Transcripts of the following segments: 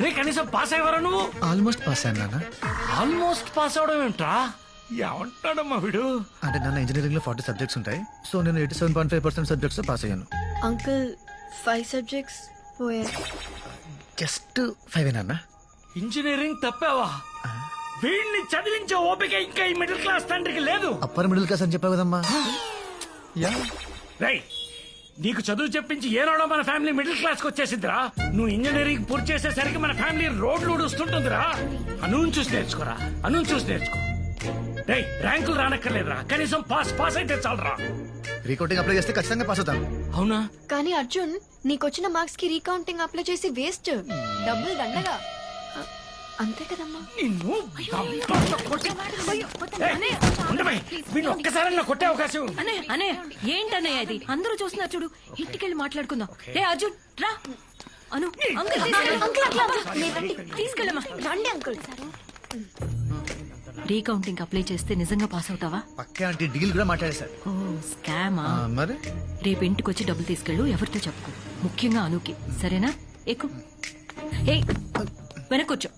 రే కనీసం పాస్ అయ్యవరా నువ్వు? Almost pass అయ్యాను నాన్న. ఆల్మోస్ట్ పాస్ అవడం ఏంట్రా? ఏమంటాడమ్మా వీడు? అంటే నాన్న ఇంజనీరింగ్ లో 40 సబ్జెక్ట్స్ ఉంటాయి. సో నేను 87.5% సబ్జెక్ట్స్ పాస్ అయ్యాను. అంకుల్ 5 సబ్జెక్ట్స్ పోయాయి. జస్ట్ 5 నాన్న. ఇంజనీరింగ్ తప్పావా? వీడిని చదివించే ఓపిక ఇంకా ఈ మిడిల్ క్లాస్ తండ్రికి లేదు. అప్పర్ మిడిల్ క్లాస్ అని చెప్పావు కదమ్మా. యా రై నీకు చదువు చెప్పించి ఏనాడో మన ఫ్యామిలీ మిడిల్ క్లాస్ కి వచ్చేసిందిరా. నువ్వు ఇంజనీరింగ్ పూర్తి చేసేసరికి మన ఫ్యామిలీ రోడ్లు ఊడుస్తుంటుందిరా. అనుని చూసి నేర్చుకోరా, అనుని చూసి నేర్చుకో. రై ర్యాంకులు రానక్కర్లేదురా, కనీసం పాస్ అయితే చాలరా. రీకౌంటింగ్ అప్లై చేస్తే ఖచ్చితంగా పాస్ అవుతాను. అవునా? కానీ అర్జున్ నీకొచ్చిన మార్క్స్ కి రీకౌంటింగ్ అప్లై చేసి వేస్ట్, డబ్బులు దండగా. అంతే కదమ్మా. నిన్ను వీడిని ఒక్కసారి కొట్టే అవకాశం. అనే ఏంటన్నయ్య అది? అందరూ చూస్తున్నారు చూడు. ఇంటికెళ్ళి మాట్లాడుకుందాం. ఏ అర్జున్ రా. అను తీసుకెళ్ళమ్మా. రండి అంకుల్. రీకౌంటింగ్ అప్లై చేస్తే నిజంగా పాస్ అవుతావా? పక్కే అంటే డీల్ కూడా మాట్లాడేశారు. ఓ స్కామా? మరి రేపు ఇంటికి వచ్చి డబ్బులు తీసుకెళ్ళు. ఎవరితో చెప్పుకో, ముఖ్యంగా అనుకి. సరేనా? ఎక్కు. ఏ వెనకొచ్చు.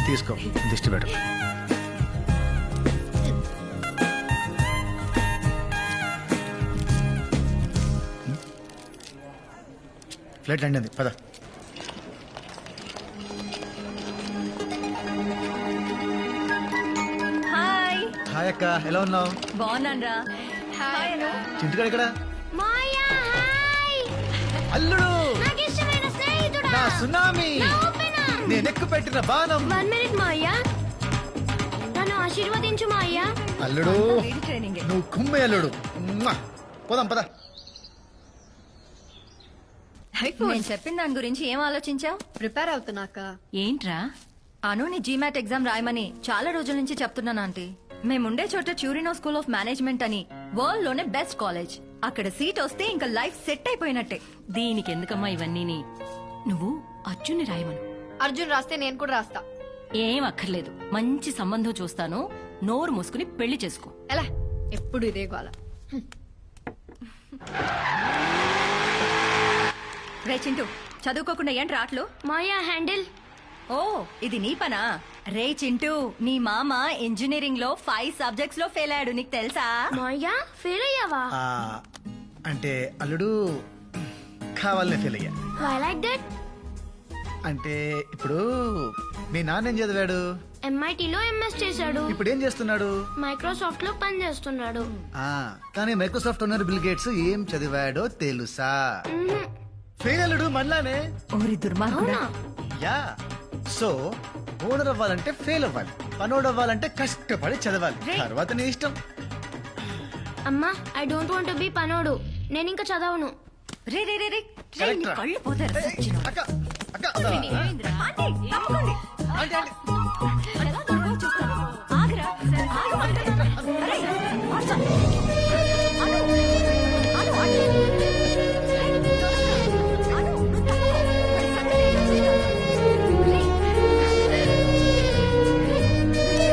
తీసుకో దిష్టి పెట్టు. ఫ్లైట్ ల్యాండ్ అయింది, పద. హాయ్. హాయ్ అక్క, ఎలా ఉన్నావు? బాగున్నాను. హాయ్ అను. చింటికాడు ఇక్కడ. అల్లుడు నా సునామీ, నేను ఎక్కు పెట్టిన బాణం. 1 minute మాయ్యా, నన్ను ఆశీర్వదించు మాయ్యా. అల్లుడు నువ్వు కుమ్మే అల్లుడు. పోదాం పద. నేను చెప్పిన దాని గురించి ఏం ఆలోచించావు? ప్రిపేర్ అవుతున్నాక. ఏంట్రా? అను నీ జీమాట్ ఎగ్జామ్ రాయమని చాలా రోజుల నుంచి చెప్తున్నాను ఆంటీ. మేముండే చోట చ్యూరినో స్కూల్ ఆఫ్ మేనేజ్మెంట్ అని వరల్డ్ లోనే బెస్ట్ కాలేజ్. అక్కడ సీట్ వస్తే ఇంకా లైఫ్ సెట్ అయిపోయినట్టే. దీనికి ఎందుకమ్మా ఇవన్నీ? నువ్వు అర్జున్ని రాయమను. అర్జున్ రాస్తే నేను కూడా రాస్తా. ఏం అక్కర్లేదు, మంచి సంబంధం చూస్తాను. నోరు మూసుకుని పెళ్లి చేసుకో. ఎలా ఎప్పుడు ఇదే గోల. రే చింటూ, చదువుకోకుండా ఏంటి రాట్లు? మాయా హ్యాండిల్. ఓ ఇది నీ పనా? రే చింటూ, నీ మామ ఇంజనీరింగ్ లో 5 సబ్జెక్ట్స్ లో ఫెయిల్ అయ్యాడు, నీకు తెలుసా? మాయా ఫెయిల్ అయ్యావా? అంటే అల్లుడు కావాలనే ఫెయిల్ అయ్యా. Why like that? అంటే ఇప్పుడు మీ నాన్న ఏం చదివాడు? MIT లో MS చేశాడు. ఇప్పుడు ఏం చేస్తున్నాడు? మైక్రోసాఫ్ట్ లో పని చేస్తున్నాడు. కానీ మైక్రోసాఫ్ట్ ఓనర్ బిల్ గేట్స్ ఏం చదివాడో తెలుసా? ఫెయిల్ అల్లుడు మనలానే. ఓరి దుర్మార్గుడా. యా, సో ఓనర్ అవ్వాలంటే ఫెయిల్ అవ్వాలి, పనోడు అవ్వాలంటే కష్టపడి చదవాలి. తర్వాత నీ ఇష్టం. అమ్మా, ఐ డోంట్ వాంట్ బి పనోడు. నేను ఇంకా చదవను. రే రే రే రే, నీ కళ్ళు పోతారు. అక్క అక్క ఆంటీ, తప్పుకోండి. ఎలా దొరకవో చూస్తాను. ఆగురా, ఆగమంటున్నా. అరే, ఆచా. అను, అను, అను. అను, నువ్వు తప్పుకో. మరి సంగతి ఏంటో చూద్దాం. రే.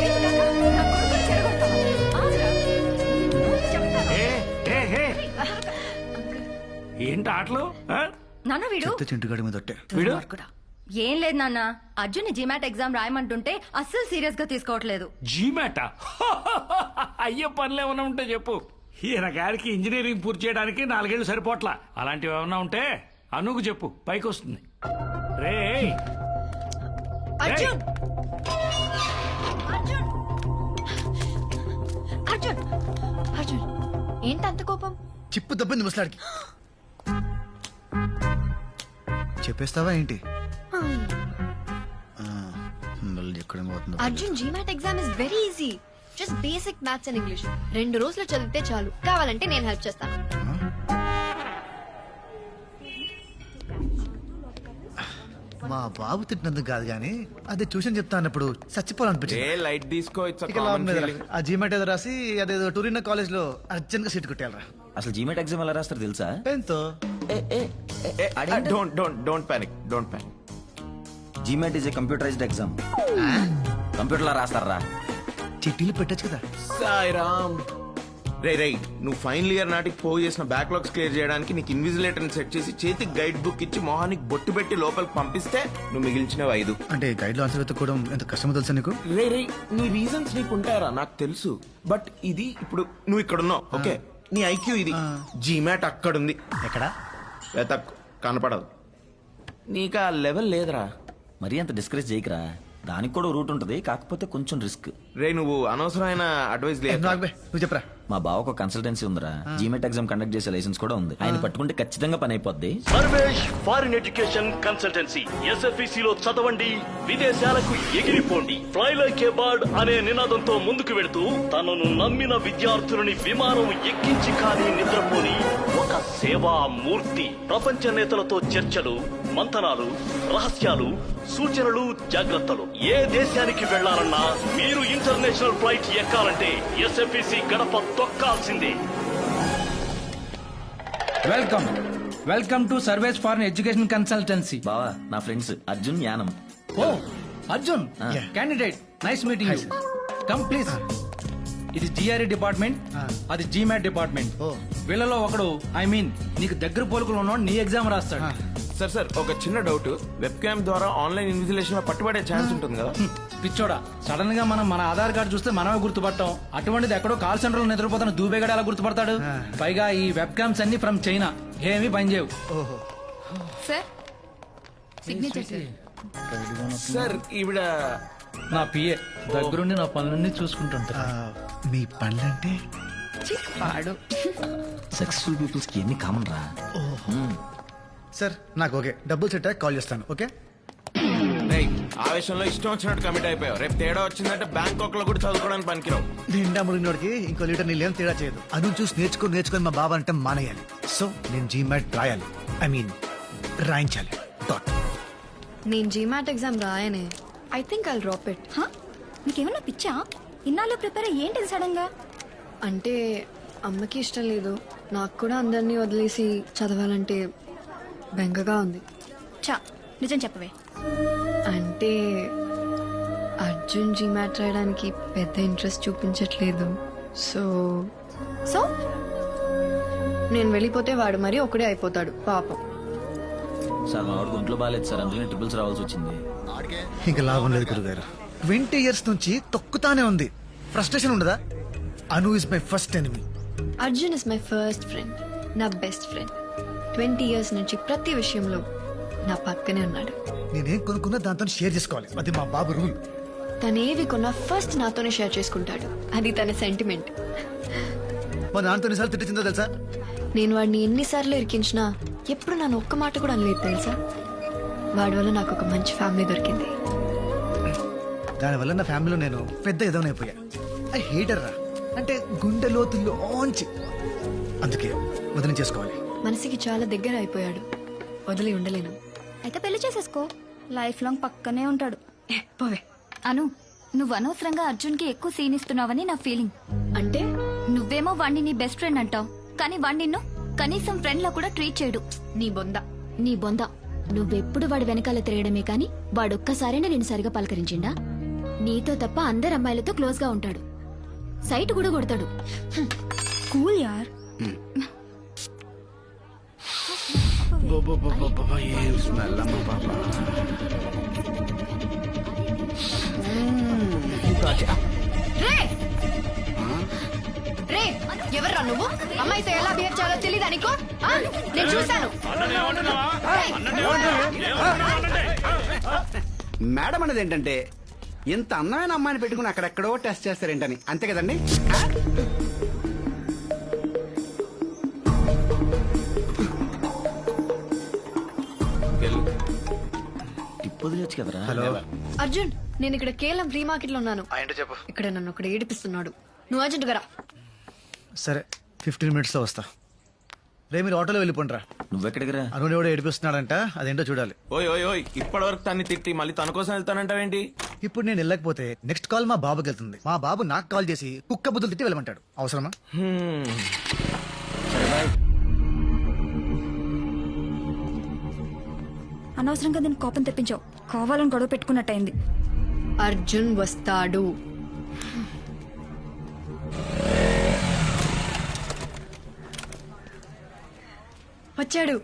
ఏంటి కాకా? నా కొడుకుని చెడగొడతావా? ఆగురా. చెప్తాను. ఏంటి ఆటలు? నాన్న వీడు చింటుగాడి మీద ఒట్టే. వీడు ఏం లేదు నాన్న, అర్జున్ జీమాట్ ఎగ్జామ్ రాయమంటుంటే అస్సలు సీరియస్ గా తీసుకోవట్లేదు. జీమాట అయ్యే పనులు ఏమైనా ఉంటే చెప్పు. ఈయన గారికి ఇంజనీరింగ్ పూర్తి చేయడానికి 4 ఏళ్ళు సరిపోట్లా. అలాంటివి ఏమైనా ఉంటే అనుకు చెప్పు, పైకి వస్తుంది. రే అర్జున్, అర్జున్, అర్జున్, అర్జున్, ఏంటి అంత కోపం? చిప్పు దబ్బింది ముసలాడికి. చెప్పేస్తావా ఏంటి? Arjun, GMAT exam is very easy. Just basic maths and English. 2 రోజులు చదివితే చాలు. కావాలంటే నేను హెల్ప్ చేస్తాను. మా బాబు తిట్టినందుకు కాదు గానీ అది ట్యూషన్ చెప్తా అన్నప్పుడు చచ్చిపోవాలనిపించింది. లైట్ తీసుకో. ఆ జీమాట్ ఏదో రాసి అదేదో టూరిన్ కాలేజ్ లో అర్జెంట్ గా సీట్ కొట్టేయాలరా. అసలు జీమెట్ ఎగ్జామ్ ఎలా రాస్తారు తెలుసా? పెన్తో. Don't panic. GMAT is a computerised exam. Computer లా రాస్తారా? చిట్టీలు పెట్టచ్చు కదా. సాయిరామ్. రే నువ్వు ఫైనల్ ఇయర్ నాటికి పోగు చేసిన బ్యాక్లాగ్స్ క్లియర్ చేయడానికి నీకు ఇన్విజిలేటర్ సెట్ చేసి చేతికి గైడ్ బుక్ ఇచ్చి మొహానికి బొట్టు పెట్టి లోపలికి పంపిస్తే నువ్వు మిగిల్చినవి 5. అంటే గైడ్ లో ఆన్సర్ వెతుక్కోవడం ఎంత కష్టమో తెలుసా నీకు? రే నీ రీజన్స్ నీకు ఉంటాయరా నాకు తెలుసు. బట్ ఇది ఇప్పుడు నువ్వు ఇక్కడ ఉన్నావు, ఓకే? నీ ఐక్యూ ఇది. జీమాట్ అక్కడుంది. ఎక్కడ? వెతక్ కనపడదు. నీకు ఆ లెవెల్ లేదురా. మరీ అంత డిస్కరేజ్ చేయకరా, దానికి కూడా రూట్ ఉంటది, కాకపోతే కొంచెం రిస్క్. రే నువ్వు అనవసరమైన అడ్వైస్ లేదు. నువ్వు చెప్పరా. మా బావకు ఒక కన్సల్టెన్సీ ఉందిరా, జీమెట్ ఎగ్జామ్ కండక్ట్ చేసే లైసెన్స్ కూడా ఉంది. ఆయన పట్టుకుంటే ఖచ్చితంగా పని అయిపోద్ది. Sarvesh foreign education consultancy. SFEC లో చదవండి, విదేశాలకు ఎగిరిపోండి. ఫ్లై లైక్ ఏ బర్డ్ అనే నినాదంతో ముందుకు వెళుతూ తనను నమ్మిన విద్యార్థులని విమానం ఎక్కించి కానీ నిద్రపోని ఒక సేవా మూర్తి. ప్రపంచ నేతలతో చర్చలు, మంతనాలు, రహస్యాలు, సూచనలు, జాగ్రత్తలు. ఏ దేశానికి వెళ్లాలన్నా మీరు ఇంటర్నేషనల్ ఫ్లైట్ ఎక్కాలంటే SFEC గడప తొక్కాల్సిందే. Welcome to Sarvesh foreign education consultancy. బావా నా friends Arjun, Yanam. Oh Arjun, Yeah. Candidate, nice meeting you. Come please. ఇది GRE డిపార్ట్మెంట్, అది GMAT డిపార్ట్మెంట్. Oh. వీళ్ళలో ఒకడు, ఐ మీన్ నీకు దగ్గర పోలుకులు ఉన్నాడు, నీ ఎగ్జామ్ రాస్తాడు. సార్ ఒక చిన్న డౌట్. వెబ్ క్యామ్ ద్వారా ఆన్లైన్ ఇన్విజిలేషన్ లో పట్టుబడే ఛాన్స్ ఉంటుంది కదా? పిచ్చోడా, సడన్ గా మనం మన ఆధార్ కార్డు చూస్తే మనమే గుర్తుపట్టాం. అటువంటిది ఎక్కడో కాల్ సెంటర్ లో నిద్రపోతున్న దూబేగడ ఎలా గుర్తుపడతాడు? పైగా ఈ వెబ్ క్యామ్స్ అన్ని ఫ్రమ్ చైనా, ఏమీ పనిచేయవు. ఓహో. Sir signature sir. సార్ ఈవిడ నా పిఏ దగ్గరుండి నా పనులన్నీ చూసుకుంటుంటా. మీ పనులంటే? సక్సెస్ఫుల్ పీపుల్స్ కి ఎన్ని కామన్ రా. సార్ నాకు ఓకే, డబ్బులు సెట్ అయ్యాక కాల్ చేస్తాను. ఓకే. రేయ్, ఆవేశంలో ఇష్టం వచ్చినట్టు కమిట్ అయిపోయావు. రేపు తేడా వచ్చిందంటే బ్యాంకాక్ లో కూడా చదువుకోవడానికి పనికిరావు. నిండా మునిగినోడికి ఇంకో లీటర్ నీళ్ళు ఏం తేడా చేయదు. అను చూసి నేర్చుకొని మా బాబా అంటే మానేయాలి. సో నేను జీమాట్ రాయాలి, ఐ మీన్ రాయించాలి. డాట్. నేను GMAT ఎగ్జామ్ రాయనే. I think I'll drop it. నీకేమన్నా పిచ్చా? ఇన్నాళ్ళు ప్రిపేర్ ఏంటిది సడన్ గా? అంటే అమ్మకి ఇష్టం లేదు, నాకు కూడా అందరినీ వదిలేసి చదవాలంటే బెంగగా ఉంది. చా నిజం చెప్పవే. అంటే అర్జున్ GMAT రాయడానికి పెద్ద ఇంట్రెస్ట్ చూపించట్లేదు. సో సో నేను వెళ్ళిపోతే వాడు మరీ ఒకడే అయిపోతాడు పాపం. సార్ మా వాడికి ఒంట్లో బాగాలేదు సార్, అందుకని ట్రిపుల్స్ రావాల్సి వచ్చింది. ఇంకా లాభం లేదు గురుగారు. 20 years నుంచి తొక్కుతానే ఉంది. ఫ్రస్ట్రేషన్ ఉండదా? Anu is my first enemy. Arjun is my first friend, నా బెస్ట్ ఫ్రెండ్. 20 years నుంచి ప్రతి విషయంలో నా పక్కనే ఉన్నాడు. నేనేం కొనుక్కున్నా దాంతో షేర్ చేసుకోవాలి, అది మా బాబు రూల్. తనేవి కొన్నా ఫస్ట్ నాతోనే షేర్ చేసుకుంటాడు, అది తన సెంటిమెంట్. మా నాన్నతో ఎన్నిసార్లు తిట్టిందో తెలుసా? నేను వాడిని ఎన్నిసార్లు ఇరికించినా ఎప్పుడు నన్ను ఒక్క మాట కూడా అనలేదు తెలుసా. వాడి వల్ల నాకు ఒక మంచి ఫ్యామిలీ దొరికింది. దానివల్ల నా ఫ్యామిలీలో నేను పెద్ద ఎదవనైపోయా. ఐ హేటర్ రా, అంటే గుండె లోతుల్లోంచి. అందుకే వదిలి చేసుకోవాలి. మనసుకి చాలా దగ్గర అయిపోయాడు, వదిలి ఉండలేను. అయితే పెళ్లి చేసేసుకో, లైఫ్ లాంగ్ పక్కనే ఉంటాడు. పోవే. అను, నువ్వు అనవసరంగా అర్జున్ కి ఎక్కువ సీన్ ఇస్తున్నావని నా ఫీలింగ్. అంటే నువ్వేమో వాణ్ణి నీ బెస్ట్ ఫ్రెండ్ అంటావు, కానీ వాణ్ణి నిన్ను కనీసం ఫ్రెండ్ లా కూడా ట్రీట్ చేయడు. నీ బొంద. నీ బొంద. నువ్వెప్పుడు వాడి వెనకాల తిరగడమే కాని వాడొక్కసారైనా నేను సరిగా పలకరించిండా? నీతో తప్ప అందరు అమ్మాయిలతో క్లోజ్ గా ఉంటాడు, సైట్ కూడా కొడతాడు. కూల్ యార్. రే, ఎవర్రా నువ్వు? అమ్మాయితో ఎలా బిహేవ్ చేయాలో తెలియదా నీకు? నేను చూశాను. మేడం అనేది ఏంటంటే ఇంత అందమైన అమ్మాయిని పెట్టుకుని అక్కడెక్కడో టెస్ట్ చేస్తారేంటని, అంతే కదండి? టిప్ వదిలేచ్చు కదరా. హలో అర్జున్, నేను ఇక్కడ కేవలం ఫ్రీ మార్కెట్ లో ఉన్నాను. ఏంటో చెప్పు. ఇక్కడ నన్ను ఒకడు ఏడిపిస్తున్నాడు, నువ్వు అర్జెంట్ గా రా. సరే 15 minutes లో వస్తా. రే మీరు ఆటోలో వెళ్ళిపోండిరా. నువ్వెక్కడికి రా? అను ఎవడో ఏడిపిస్తున్నాడంట, అదేంటో చూడాలి. ఓయ్ ఇప్పటి వరకు తన్ని తిట్టి మళ్ళీ తన కోసం వెళ్తానంటావేంటి? ఇప్పుడు నేను వెళ్ళకపోతే నెక్స్ట్ కాల్ మా బాబుకి వెళ్తుంది. మా బాబు నాకు కాల్ చేసి కుక్క బుద్ధులు తిట్టి వెళ్ళమంటాడు. అవసరమా? సరే అనవసరంగా నేను కోపం తెప్పించావు. కావాలని గొడవ పెట్టుకున్నట్టయింది. అర్జున్ వస్తాడు. వచ్చాడు.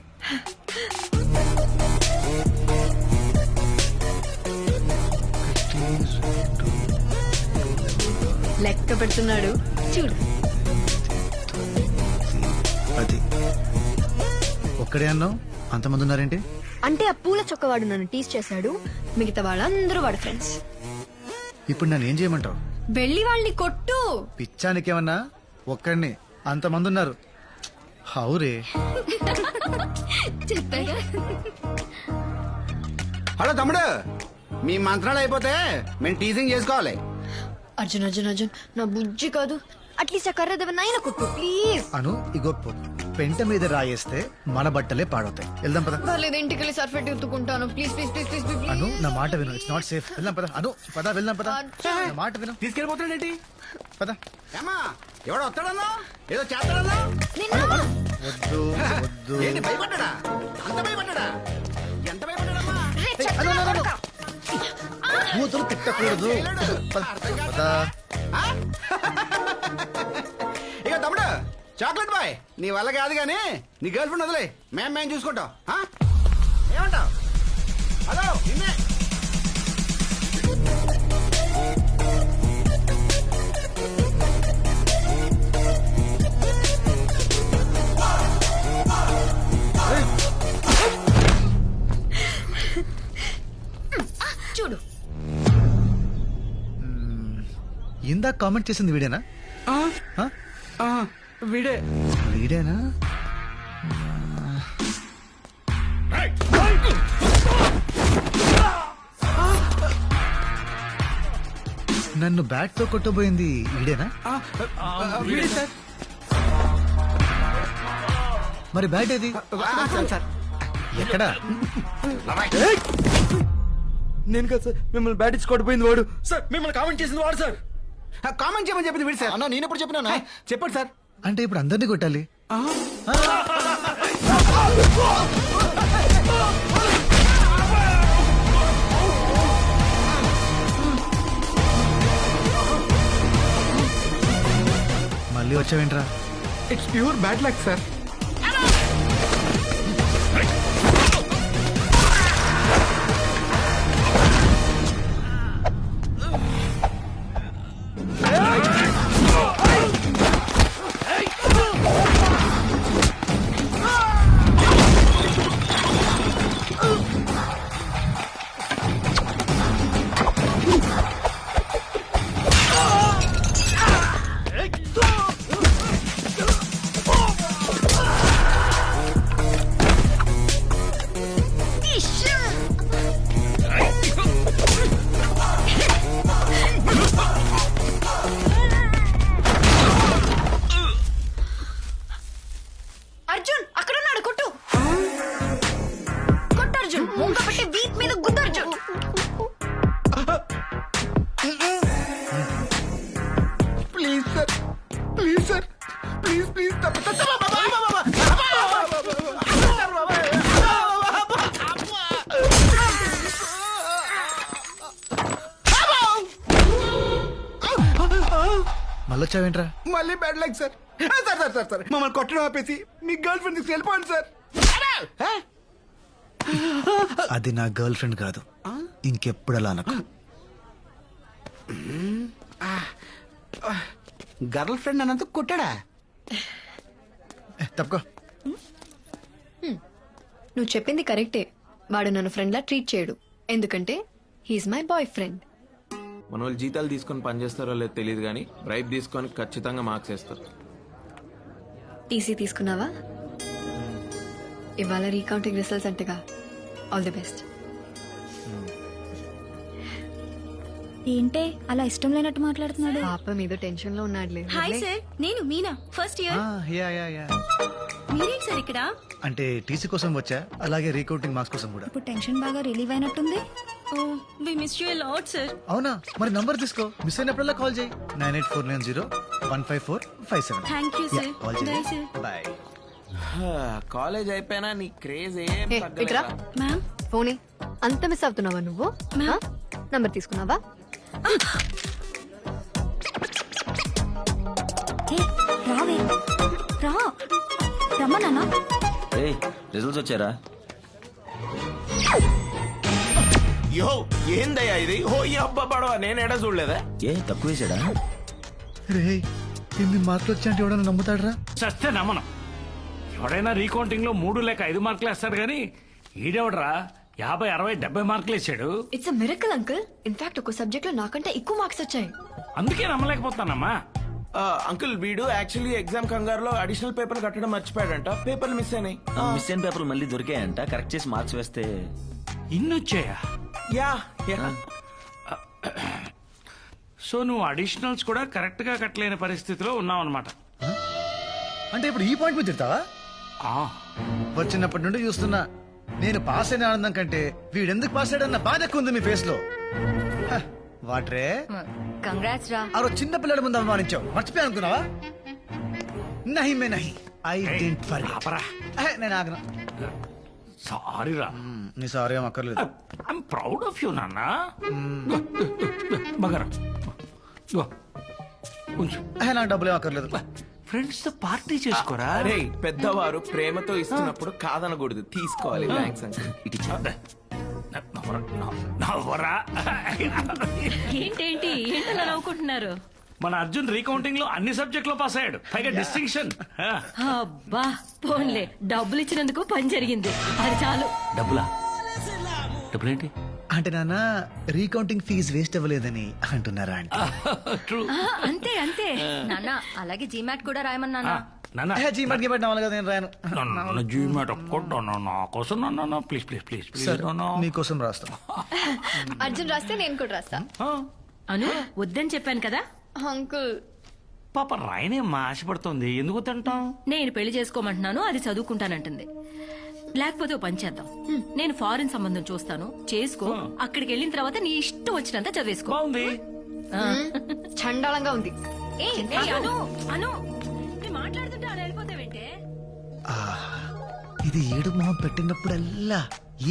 లెక్క పెడుతున్నాడు చూడు. అది ఒక్కడే అన్నావు, అంతమంది ఉన్నారేంటి? అంటే ఆ పూల చొక్కవాడు నన్ను టీస్ చేశాడు, మిగతా వాళ్ళందరూ వాడు ఫ్రెండ్స్. ఇప్పుడు నన్ను ఏం చేయమంటావు? వెళ్ళి వాళ్ళని కొట్టు. పిచ్చానికేమన్నా? ఒక్కడిని అంతమంది ఉన్నారు. హౌరే. చెప్పాగా. హలో తమ్ముడు, మీ మంత్రాలు అయిపోతే మేము టీజింగ్ చేసుకోవాలి. అర్జున్ అర్జున్ అర్జున్, నా బుజ్జి కాదు, అట్లీస్ట్ ఆ కర్ర దేవనాయన కొట్టు ప్లీజ్. అను ఇగో పెంట మీద రాయేస్తే మన బట్టలే పాడవుతాయి. వెళ్దాం పద. పర్లేదు, ఇంటికి వెళ్ళి సర్ఫెట్ ఎత్తుకుంటాను. Please please please please please. Anu నా మాట విను, ఇట్స్ నాట్ సేఫ్. వెళ్దాం పద. అను పద, వెళ్దాం పద. నా మాట విను. తీసుకెళ్ళిపోతాడేంటి? పద. ఏమా ఎవడో వస్తాడన్నా, ఏదో చేస్తాడన్నా? వద్దు వద్దు. ఏంటి భయపడ్డా? అంత భయపడ్డా? ఎంత భయపడ్డాడమ్మా? కూతురు తిట్టకూడదు. పద, పద. ఇక తమ్ముడు, చాక్లెట్ బాయ్ నీ వల్ల కాదు కానీ నీ గర్ల్ ఫ్రెండ్ వదిలే, మేము చూసుకుంటాం. ఏమంటావు? హలో నిన్నే. చూడు, ఇందాక కామెంట్ చేసింది వీడేనా? వీడే. వీడేనా? నన్ను బ్యాట్ తో కొట్టబోయింది వీడేనా? వీడే సార్. మరి బ్యాట్ ఏది? సార్ ఎక్కడా? నేను కదా సార్ మిమ్మల్ని బ్యాట్ ఇచ్చి కొట్టిపోయింది వాడు. సార్ మిమ్మల్ని కామెంట్ చేసింది వాడు సార్. కామెంట్ చేయమని చెప్పింది వీడు సార్. అన్నా నేను ఎప్పుడు చెప్పినా? చెప్పండి సార్. అంటే ఇప్పుడు అందరినీ కొట్టాలి? మళ్ళీ వచ్చావేంట్రా? It's pure bad luck sir. Arjun అక్కడ ఉన్నాడు, కొట్టు కొట్టు అర్జున్. ముంగ పెట్టి వీక్ మీద గుద్దు Arjun. Please sir, please sir, please please. మళ్ళీ వచ్చావేంట్రా? మళ్ళీ bad luck sir. Sir sir sir sir మమ్మల్ని కొట్టడం ఆపేసి మీ గర్ల్ ఫ్రెండ్ తీసుకు వెళ్ళిపోండి సార్. అది నా గర్ల్ ఫ్రెండ్ కాదు, ఇంకెప్పుడు అలా అనకు. గర్ల్ ఫ్రెండ్ అన్నందుకు కొట్టాడా? తప్పుకో. నువ్వు చెప్పింది కరెక్టే. వాడు నన్ను ఫ్రెండ్ లా ట్రీట్ చేయడు, ఎందుకంటే హీఈస్ మై బాయ్ ఫ్రెండ్. మన వాళ్ళు జీతాలు తీసుకొని పని చేస్తారో లేదో తెలియదు కానీ బ్రైబ్ తీసుకొని ఖచ్చితంగా మార్క్స్ వేస్తారు. టీసీ తీసుకున్నావా? ఇవాళ రీకౌంటింగ్ రిజల్ట్స్ అంటగా. All the best. ఏంటే అలా ఇష్టం లేనట్టు మాట్లాడుతున్నాడు? పాప మీద టెన్షన్ లో ఉన్నాడులే. హాయ్ సార్, నేను మీనా, ఫస్ట్ ఇయర్. మీరేంటి సార్ ఇక్కడ? అంటే టీసీ కోసం వచ్చా, అలాగే రీకౌంటింగ్ మార్క్స్ కోసం కూడా. ఇప్పుడు టెన్షన్ బాగా రిలీవ్ అయినట్టుంది. We miss you a lot sir. అవునా? మరి నంబర్ తీసుకో, మిస్ అయినప్పుడల్లా కాల్ చేయి. 9849015457. Thank you, sir. Call Bye, చేయి. sir. బాయ్. కాలేజ్ అయిపోయినా నీ క్రేజ్ ఏం ఇట్రా తగ్గలేదా? మ్యామ్ ఫోన్ అంత మిస్ అవుతున్నావా నువ్వు నంబర్ తీసుకున్నావా రావే రా రమ్మా నాన్న రేయ్ రిజల్ట్స్ వచ్చారా? యో ఏందయ్యా ఇది? ఓ ఈ అబ్బా పడవ నేను ఎడ చూడలేదా? ఏ తక్కువ వేసాడా? రే ఇన్ని మార్కులు వచ్చా అంటే ఎవడన్నా నమ్ముతాడరా? చస్తే నమ్మనం. ఎవడైనా రీకౌంటింగ్ లో 3 లేక 5 మార్కులు వేస్తాడు కానీ ఈడెవడరా 50, 60, 70 మార్కులు వేసాడు. It's a miracle uncle. In fact ఒక సబ్జెక్ట్ లో నాకంటే ఎక్కువ మార్క్స్ వచ్చాయి. అందుకే నమ్మలేకపోతానమ్మా. అంకుల్ వీడు యాక్చువల్లీ ఎగ్జామ్ కంగారులో అడిషనల్ పేపర్ కట్టడం మర్చిపోయాడంట. పేపర్లు మిస్ అయినాయి. మిస్ అయిన పేపర్లు మళ్ళీ దొరికాయంట. కరెక్ట్ చేసి మార్క్స్ వేస్తే ఇన్నొచ్చాయా? యా సో నువ్వు అడిషనల్స్ కూడా కరెక్ట్ గా కట్టలేని పరిస్థితిలో ఉన్నావు అనమాట. అంటే ఇప్పుడు ఈ పాయింట్ మీద తిడతావా? వచ్చినప్పటి నుండి చూస్తున్నా నేను పాస్ అయిన ఆనందం కంటే వీడెందుకు పాస్ అయ్యాడన్న బాధ ఎక్కువ ఉంది మీ ఫేస్ లో. హ, వాట్రే కంగ్రాట్స్ రా. ఆ రోజు చిన్న పిల్లల ముందు అవమానించావు, మర్చిపోయా అనుకున్నావా? నహి మే నహి, ఐ డెంట్ ఫర్గెట్. ఆపరా. నేను ఆగను. సారీ రా. నీ సారీ ఏం అక్కర్లేదు. ఐఎమ్ ప్రౌడ్ ఆఫ్ యూ నాన్న. బగరా ఉంచు. నాకు డబ్బులు ఏం అక్కర్లేదు. ఫ్రెండ్స్ తో పార్టీ చేసుకోరా. అరే పెద్దవారు ప్రేమతో ఇస్తున్నప్పుడు కాదనకూడదు, తీసుకోవాలి. Thanks uncle. ఇటు ఇచ్చా. నవ్వరా. ఏంటేంటి ఏంటలా నవ్వుకుంటున్నారు? మన అర్జున్ రీకౌంటింగ్ లో అన్ని సబ్జెక్ట్ లో పాస్ అయ్యాడు, పైగా డిస్టింక్షన్. అబ్బా పోన్లే, డబ్బులు ఇచ్చినందుకు పని జరిగింది, అది చాలు. డబ్బులా? డబ్బులేంటి? అంటే నాన్న రీకౌంటింగ్ ఫీజు వేస్ట్ అవ్వలేదని అంటున్నారా? అంటే ట్రూ. అంతే అంతే నాన్న. అలాగే జీమాట్ కూడా రాయమన్నా నాన్న జీమాట్ గిమాట్ నవ్వాలి కదా, నేను రాయను. నన్ను జీమాట్ ఒక్కటి నా కోసం నాన్న ప్లీజ్ ప్లీజ్ ప్లీజ్ ప్లీజ్ సరే, నీకోసం రాస్తాను. అర్జున్ రాస్తే నేను కూడా రాస్తా. అను వద్దని చెప్పాను కదా. అంకుల్ పాప రాయనేమ్మా ఆశపడుతుంది, ఎందుకు తింటాం? నేను పెళ్లి చేసుకోమంటున్నాను, అది చదువుకుంటానంటుంది. లేకపోతే ఓ పని చేద్దాం, నేను ఫారిన్ సంబంధం చూస్తాను, చేసుకో. అక్కడికి వెళ్ళిన తర్వాత నీ ఇష్టం వచ్చినంత చదివేసుకో. బాగుంది. చండాలంగా ఉంది. అను అను నేను మాట్లాడుతుంటే అలా వెళ్ళిపోతావేంటే? ఇది ఏడు మొహం పెట్టినప్పుడల్లా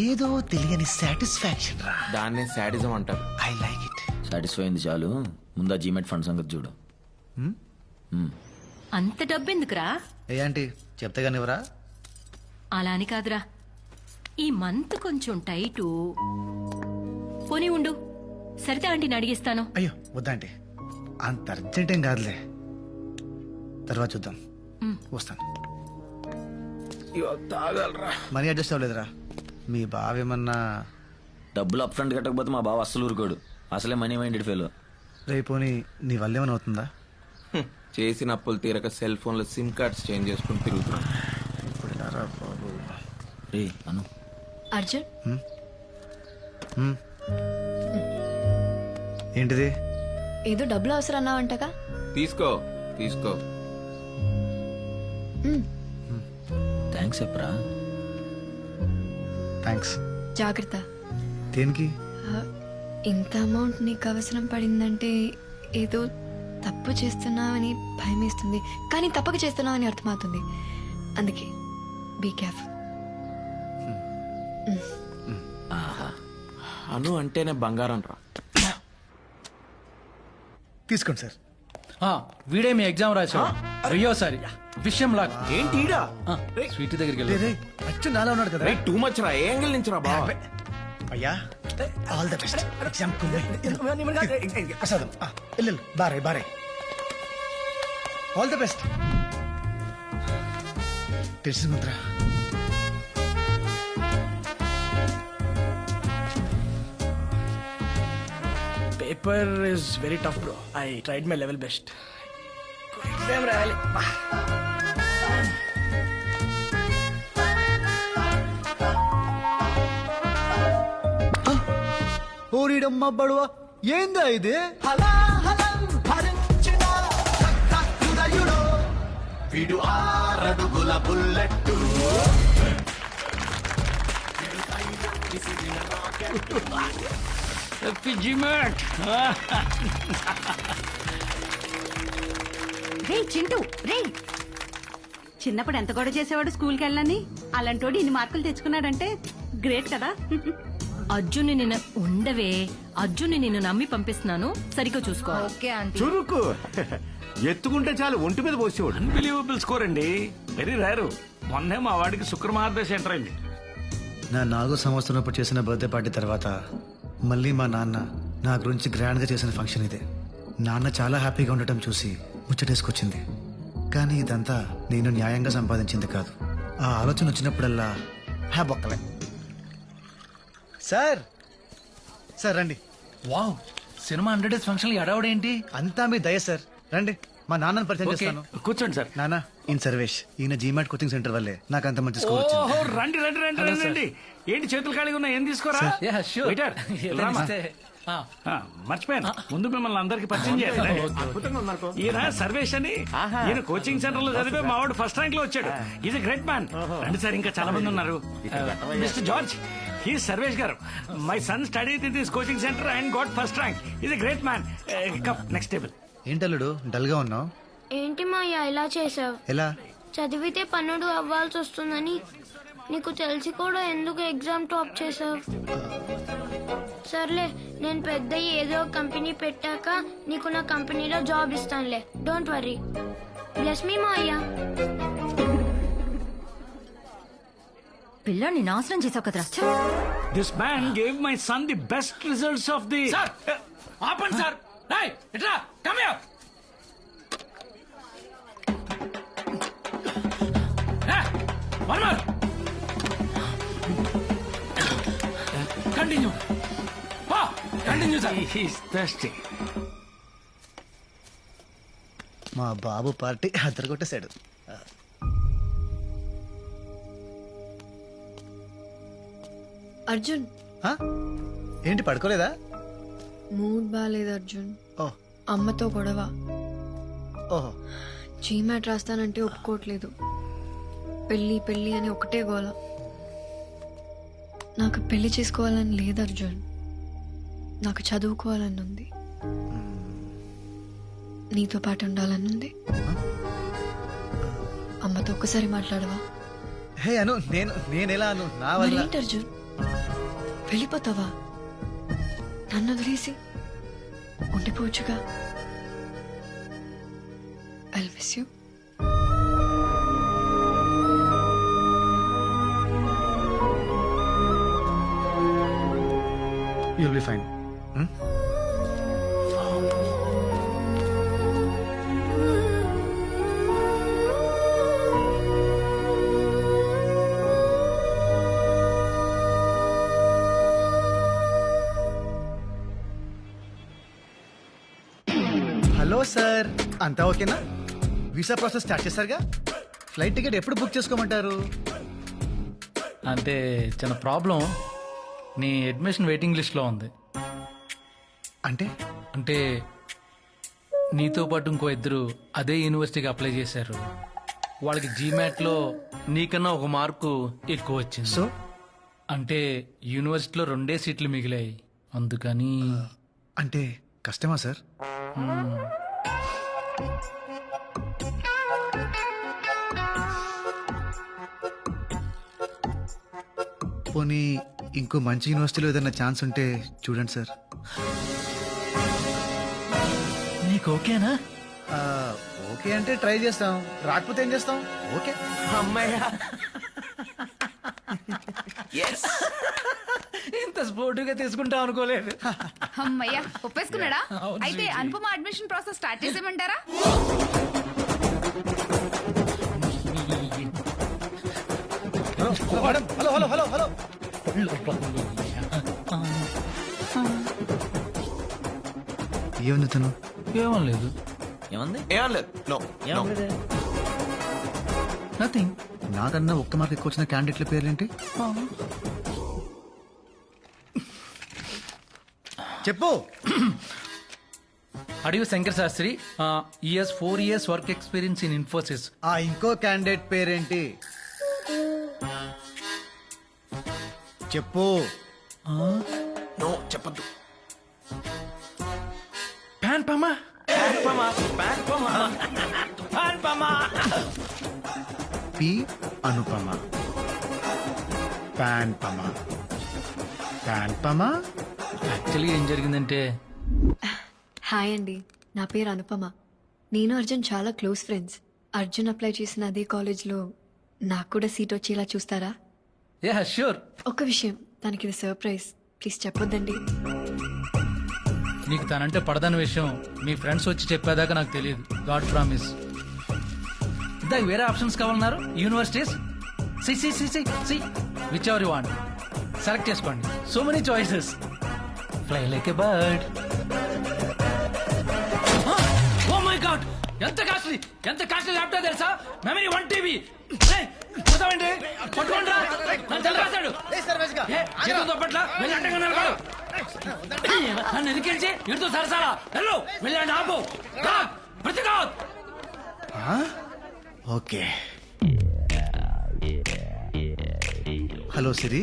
ఏదో తెలియని సాటిస్ఫాక్షన్ రా. దాన్నే శాడిజం అంటారు. I like it. సాటిస్ఫై అయింది చాలు. ముందా జీమెట్ ఫండ్ సంగతి చూడు. అంత డబ్బెందుకురా? ఏ ఆంటీ చెప్తే కానివరా? అలా అని కాదురా, ఈ మంత్ కొంచెం టైటు. పోనీ ఉండు, సరితే ఆంటీని అడిగిస్తాను. అయ్యో వద్దా ఆంటీ, అంత అర్జెంట్ ఏం కాదులే, తర్వాత చూద్దాం. వస్తాను. తాగలరా. Money adjust అవ్వలేదురా? మీ బావేమన్నా డబ్బులు అప్ ఫ్రంట్ కట్టకపోతే మా బావ అస్సలు ఊరుకోడు. అసలే మనీ మైండెడ్ ఫెయిల్. రేపోని నీ వల్ల ఏమైనా అవుతుందా? చేసిన అప్పులు తీరక సెల్ ఫోన్ లో సిమ్ కార్డ్స్ చేంజ్ చేసుకుని తిరుగుతున్నాను. ఇప్పుడు ఎలా రా బాబు? రే అను. అర్జున్ ఏంటిది? ఏదో డబ్బులు అవసరం అన్నావంటగా. తీసుకో తీసుకో. థ్యాంక్స్ చెప్పరా. థ్యాంక్స్. జాగ్రత్త. దేనికి? ఇంత అమౌంట్ నీకు అవసరం పడిందంటే ఏదో తప్పు చేస్తున్నావని భయం వేస్తుంది, కానీ తప్పక చేస్తున్నావని అర్థమవుతుంది. అందుకే బీ కేర్ఫుల్. అను అంటేనే బంగారం రా. తీసుకోండి సార్. వీడే మీ ఎగ్జామ్ రాసా వెయ్యోసారి విషయం లాగా ఏంటి ఈడా? స్వీట్ దగ్గరికి రే, వెళ్ళి రే, అచ్చు నాలా ఉన్నాడు కదా. టూ మచ్ రా. ఏ యాంగిల్ నుంచి రా బావ? అయ్యా ఆల్ ద బెస్ట్. ఎగ్జామ్ ప్రసాదం వెళ్ళు, బారే బారే. All the best. తెలిసింది మంత్రా. Paper is very tough bro. I tried my level best. Exam రాయాలి. ఓరిడమ్మ బడువా, ఏందా ఇది? వీడు 6 అడుగుల బుల్లెట్టు. జీమాట్. రే చింటూ రే. చిన్నప్పుడు ఎంత గొడవ చేసేవాడు స్కూల్కి వెళ్ళని అలాంటోడు ఇన్ని మార్కులు తెచ్చుకున్నాడంటే గ్రేట్ కదా. అర్జున్ని నిన్ను ఉండవే, అర్జున్ని నిన్ను నమ్మి పంపిస్తున్నాను, సరిగ్గా చూసుకో. Okay aunty. చురుకు ఎత్తుకుంటే చాలు ఒంటి మీద పోసేవాడు. అన్బిలీవబుల్ స్కోర్ అండి, వెరీ రేరు. మొన్నే మా వాడికి శుక్రమార్దశ ఎంటర్ అయింది. నా 4వ సంవత్సరం అప్పుడు చేసిన బర్త్డే పార్టీ తర్వాత మళ్ళీ మా నాన్న నా గురించి గ్రాండ్గా చేసిన ఫంక్షన్ ఇదే. నాన్న చాలా హ్యాపీగా ఉండటం చూసి ముచ్చటేసుకొచ్చింది. కానీ ఇదంతా నేను న్యాయంగా సంపాదించింది కాదు. ఆ ఆలోచన వచ్చినప్పుడల్లా బొక్కలే. సార్ సార్ రండి. వావ్, సినిమా 100 డేస్ ఫంక్షన్ ఎడవడేంటి? అంతా మీ దయ సార్, రండి. మా నాన్నని పరిచయం చేస్తాను. కూర్చోండి సార్. నాన్న, ఈయన సర్వేష్. ఈయన జీమాట్ కోచింగ్ సెంటర్ వల్లే నాకు అంత మంచి స్కోర్ వచ్చింది. ఓహో, రండి రండి రండి రండి రండి. ఏంటి చేతులు ఖాళీగా ఉన్నాయి, ఏం తీసుకోరా? Waiter, రామా. మర్చిపోయాను, ముందు మిమ్మల్ని అందరికి పరిచయం చేయాలి. ఈయన సర్వేష్ అని, ఈయన కోచింగ్ సెంటర్ లో చదివే మా వాడు ఫస్ట్ ర్యాంక్ లో వచ్చాడు. Is a great man. రండి సార్, ఇంకా చాలా మంది ఉన్నారు. మిస్టర్ జార్జ్, హీ సర్వేష్ గారు. My son study in this coaching centre and got first rank. Is a great man. Come next table. ఏంటల్లుడు డల్ గా ఉన్నావు? ఏంటి మాయా ఇలా చేసావు? ఎలా? చదివితే పన్నుడు అవ్వాల్సి వస్తుందని నీకు తెలిసి కూడా ఎందుకు ఎగ్జామ్ టాప్ చేసావు? సర్లే, నేను పెద్ద ఏదో కంపెనీ పెట్టాక నీకు నా కంపెనీలో జాబ్ ఇస్తానులే. Don't worry. Bless me Maya. పిల్లని నాశనం చేసావు కదరా. This man gave my son the best results of the. ఆపండి సార్. రేయ్, ఇట్రా, come here. One more. Continue. Continue sir. He's thirsty. మా బాబు పార్టీ అద్దరగొట్టేశాడు. అర్జున్, ఆ? ఏంటి పడుకోలేదా? మూడ్ బాగాలేదు అర్జున్. ఓ అమ్మతో గొడవ. ఓహో. జీమాట్ రాస్తానంటే ఒప్పుకోవట్లేదు. పెళ్ళి పెళ్ళి అని ఒకటే గోల. నాకు పెళ్లి చేసుకోవాలని లేదు అర్జున్, నాకు చదువుకోవాలని ఉంది. నీతో పాటు ఉండాలని ఉంది. అమ్మతో ఒక్కసారి మాట్లాడవా? హే అను, నేనెలా అను? నా వల్ల. మరేంటి అర్జున్, వెళ్ళిపోతావా? నన్ను వదిలేసి ఉండిపోవచ్చుగా. I miss you. You'll be fine. Hello sir, అంతా ఓకేనా? వీసా ప్రాసెస్ స్టార్ట్ చేశారుగా? ఫ్లైట్ టికెట్ ఎప్పుడు బుక్ చేసుకోమంటారు? అంటే చిన్న ప్రాబ్లం, నీ అడ్మిషన్ వెయిటింగ్ లిస్ట్ లో ఉంది. అంటే అంటే నీతో పాటు ఇంకో ఇద్దరు అదే యూనివర్సిటీకి అప్లై చేశారు. వాళ్ళకి జీమాట్ లో నీకన్నా ఒక మార్కు ఎక్కువ వచ్చింది. సో అంటే యూనివర్సిటీలో 2 సీట్లు మిగిలాయి, అందుకని. అంటే కష్టమా సార్? పోనీ ఇంకో మంచి యూనివర్సిటీలో ఏదైనా ఛాన్స్ ఉంటే చూడండి సార్. నీకు ఓకేనా? ఓకే అంటే ట్రై చేస్తాం, రాకపోతే ఏం చేస్తాం? ఓకే. అమ్మాయ్యా, ఇంత స్పోర్టివ్గా తీసుకుంటాం అనుకోలేదు. అమ్మయ్యా, ఒప్పేసుకున్నాడా? అయితే అనుపమ అడ్మిషన్ ప్రాసెస్ స్టార్ట్ చేసేయమంటారా? Madam, hello hello hello hello. ఏముంది తను? ఏమం లేదు. ఏమంది? ఏం లేదు. No no. నథింగ్. నాకన్నా ఒక్క మార్క్ ఎక్కువ వచ్చిన క్యాండిడేట్ల పేర్లేంటి? చెప్పు. అడియు శంకర్ శాస్త్రి, ఈఎస్ 4 years work experience in Infosys. ఆ ఇంకో క్యాండిడేట్ పేరేంటి? చెప్పు. నో చెప్పద్దు. ప్యాన్ పమా. ప్యాన్ పమా. పి అనుపమ, ప్యాన్పమ, ప్యాన్పమ. యాక్చువల్లీ ఏం జరిగిందంటే హాయ్ అండి, నా పేరు అనుపమ. నేను అర్జున్ చాలా క్లోజ్ ఫ్రెండ్స్. అర్జున్ అప్లై చేసిన అదే కాలేజ్లో నాకు కూడా సీట్ వచ్చేలా చూస్తారా? Yeah sure. ఒక్క విషయం, తనకి ఇది సర్ప్రైజ్, ప్లీజ్ చెప్పొద్దండి. నీకు తనంటే పడదన్న విషయం మీ ఫ్రెండ్స్ వచ్చి చెప్పేదాకా నాకు తెలియదు. God promise. దానికి వేరే ఆప్షన్స్ కావాలన్నారు. Universities see whichever you want select చేసుకోండి. So many choices. Fly like a bird. Oh my God, ఎంత కాస్ట్లీ ల్యాప్టాప్ తెలుసా? Memory 1 TB. చూద్దామండి, పట్టుకోండి రా. నన్ను తెల్లరాశాడు. చేతులతో పట్ల వెళ్ళి అడ్డంగా నిలబడు. నన్ను ఎదిరించి ఇడుతూ సరసాలా వెళ్ళు. వెళ్ళండి, ఆపు. ప్రతిఘాత్. ఓకే. హలో సిరి,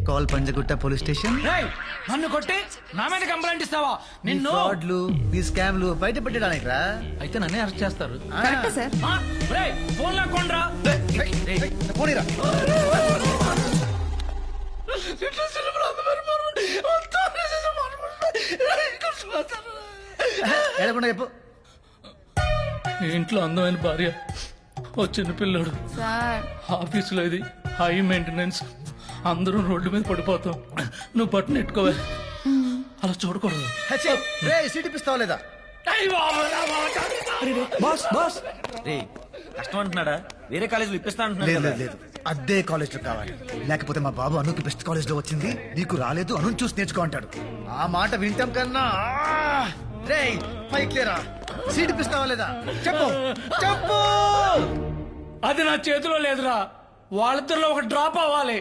కాల్ పంజగుట్ట పోలీస్ స్టేషన్. రేయ్, నన్ను కొట్టి నా మీద కంప్లైంట్ ఇస్తావా? నిన్ను ఫ్రాడ్లు, ఈ స్కామ్లు బయట పెట్టడానికి రా. అయితే నన్నే అరెస్ట్ చేస్తారు. సార్. ఫోన్ లాక్కోండ్రా. పోనీరా. ఏడకుండా చెప్పు. ఇంట్లో అందమైన భార్య, ఓ చిన్న పిల్లోడు, సార్ ఆఫీసులో ఇది హై మెయింటెనెన్స్, అందరూ రోడ్డు మీద పడిపోతాం. నువ్వు బట్టను ఎట్టుకోవే. అలా చూడకూడదు. సీట్ ఇప్పిస్తావా లేదా? బాస్ బాస్ రే, కష్టం అంటున్నాడా? వేరే కాలేజీలో ఇప్పిస్తా లేదు అంటున్నాడు. లేదు లేదు, అదే కాలేజ్ లో కావాలి. లేకపోతే మా బాబు అనుకి బెస్ట్ కాలేజ్ లో వచ్చింది, నీకు రాలేదు, అను చూసి నేర్చుకో అంటాడు. ఆ మాట వింటాం కన్నా రే పైకి లేరా. సీట్ ఇప్పిస్తావా లేదా? చెప్పు చెప్పు. అది నా చేతిలో లేదురా. వాళ్ళిద్దరిలో ఒక డ్రాప్ అవ్వాలి.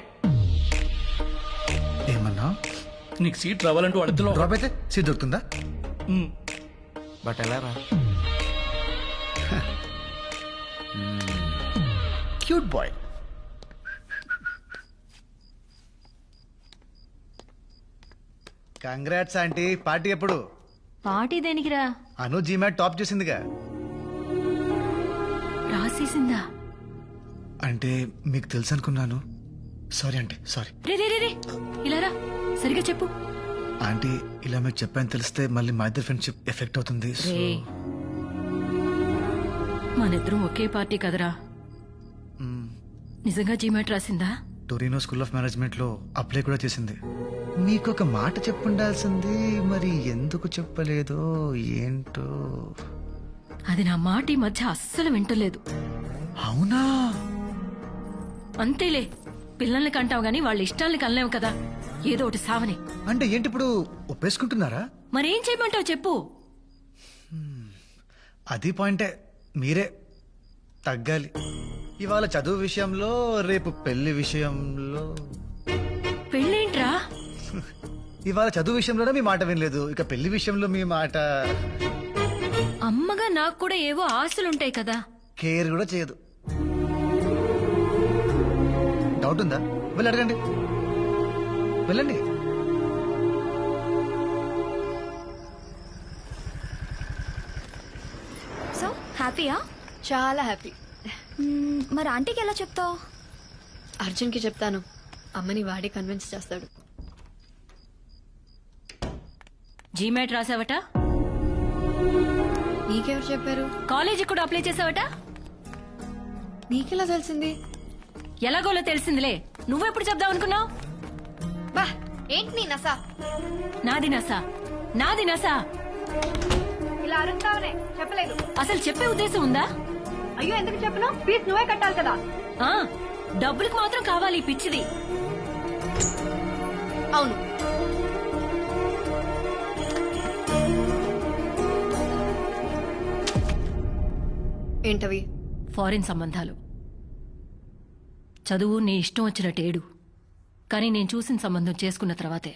ఏమన్నా? నీకు సీట్ రావాలంటే వాళ్ళిద్దరిలో డ్రాప్ అయితే సీట్ దొరుకుతుందా? బట్ ఎలా రా? Cute boy. Congrats aunty. Party ఎప్పుడు? పార్టీ దేనికిరా? అను జీమాట్ టాప్ చేసిందిగా. రాసేసిందా? అంటే మీకు తెలుసు అనుకున్నాను. Sorry aunty, sorry. రే రే రే రే, ఇలా రా, సరిగా చెప్పు. ఆంటీ, ఇలా మీకు చెప్పాను తెలిస్తే మళ్ళీ మా ఇద్దరు ఫ్రెండ్షిప్ ఎఫెక్ట్ అవుతుంది. సో రే, మనిద్దరం ఒకే పార్టీ కదరా. నిజంగా జీమాట్ రాసిందా? టొరినో స్కూల్ ఆఫ్ మేనేజ్మెంట్ లో అప్లై కూడా చేసింది. మీకు ఒక మాట చెప్పుండాల్సింది, మరి ఎందుకు చెప్పలేదో ఏంటో. అది నా మాట ఈ మధ్య అస్సలు వింటలేదు. అవునా? అంతేలే, పిల్లల్ని కంటావు గాని వాళ్ళ ఇష్టాల్ని కనలేవు కదా. ఏదో ఒకటి సావని. అంటే ఏంటి ఇప్పుడు ఒప్పేసుకుంటున్నారా? మరేం చేయమంటావు చెప్పు. అది పాయింటే, మీరే తగ్గాలి. ఇవాళ చదువు విషయంలో, రేపు పెళ్లి విషయంలో. పెళ్ళేంట్రా? ఇవాళ చదువు విషయంలోనే మీ మాట వినలేదు, ఇక పెళ్లి విషయంలో మీ మాట అమ్మగా నాకు కూడా ఏవో ఆశలుంటాయి కదా. కేర్ కూడా చేయదు. డౌట్ ఉందా? వెళ్ళి అడగండి, వెళ్ళండి. సో హ్యాపీయా? చాలా హ్యాపీ. మరి ఆంటీకి ఎలా చెప్తావు? అర్జున్కి చెప్తాను, అమ్మని వాడే కన్విన్స్ చేస్తాడు. జీమాట్ రాసావట? నీకెవరు చెప్పారు? కాలేజీకి కూడా అప్లై చేసావట? నీకెలా తెలిసింది? ఎలాగోలో తెలిసిందిలే. నువ్వెప్పుడు చెప్దాం అనుకున్నావు? బా, ఏంటి నీ నసా? నాది నసా, నాది నసా. ఇలా అరుస్తావనే చెప్పలేదు. అసలు చెప్పే ఉద్దేశం ఉందా? అయ్యో ఎందుకు చెప్పను? ఫీజు నువ్వే కట్టాలి కదా. ఆ, డబ్బులకు మాత్రం కావాలి ఈ పిచ్చిది. అవును, ఏంటవి? ఫారిన్ సంబంధాలు. చదువు నీ ఇష్టం వచ్చినట్టేడు, కానీ నేను చూసిన సంబంధం చేసుకున్న తర్వాతే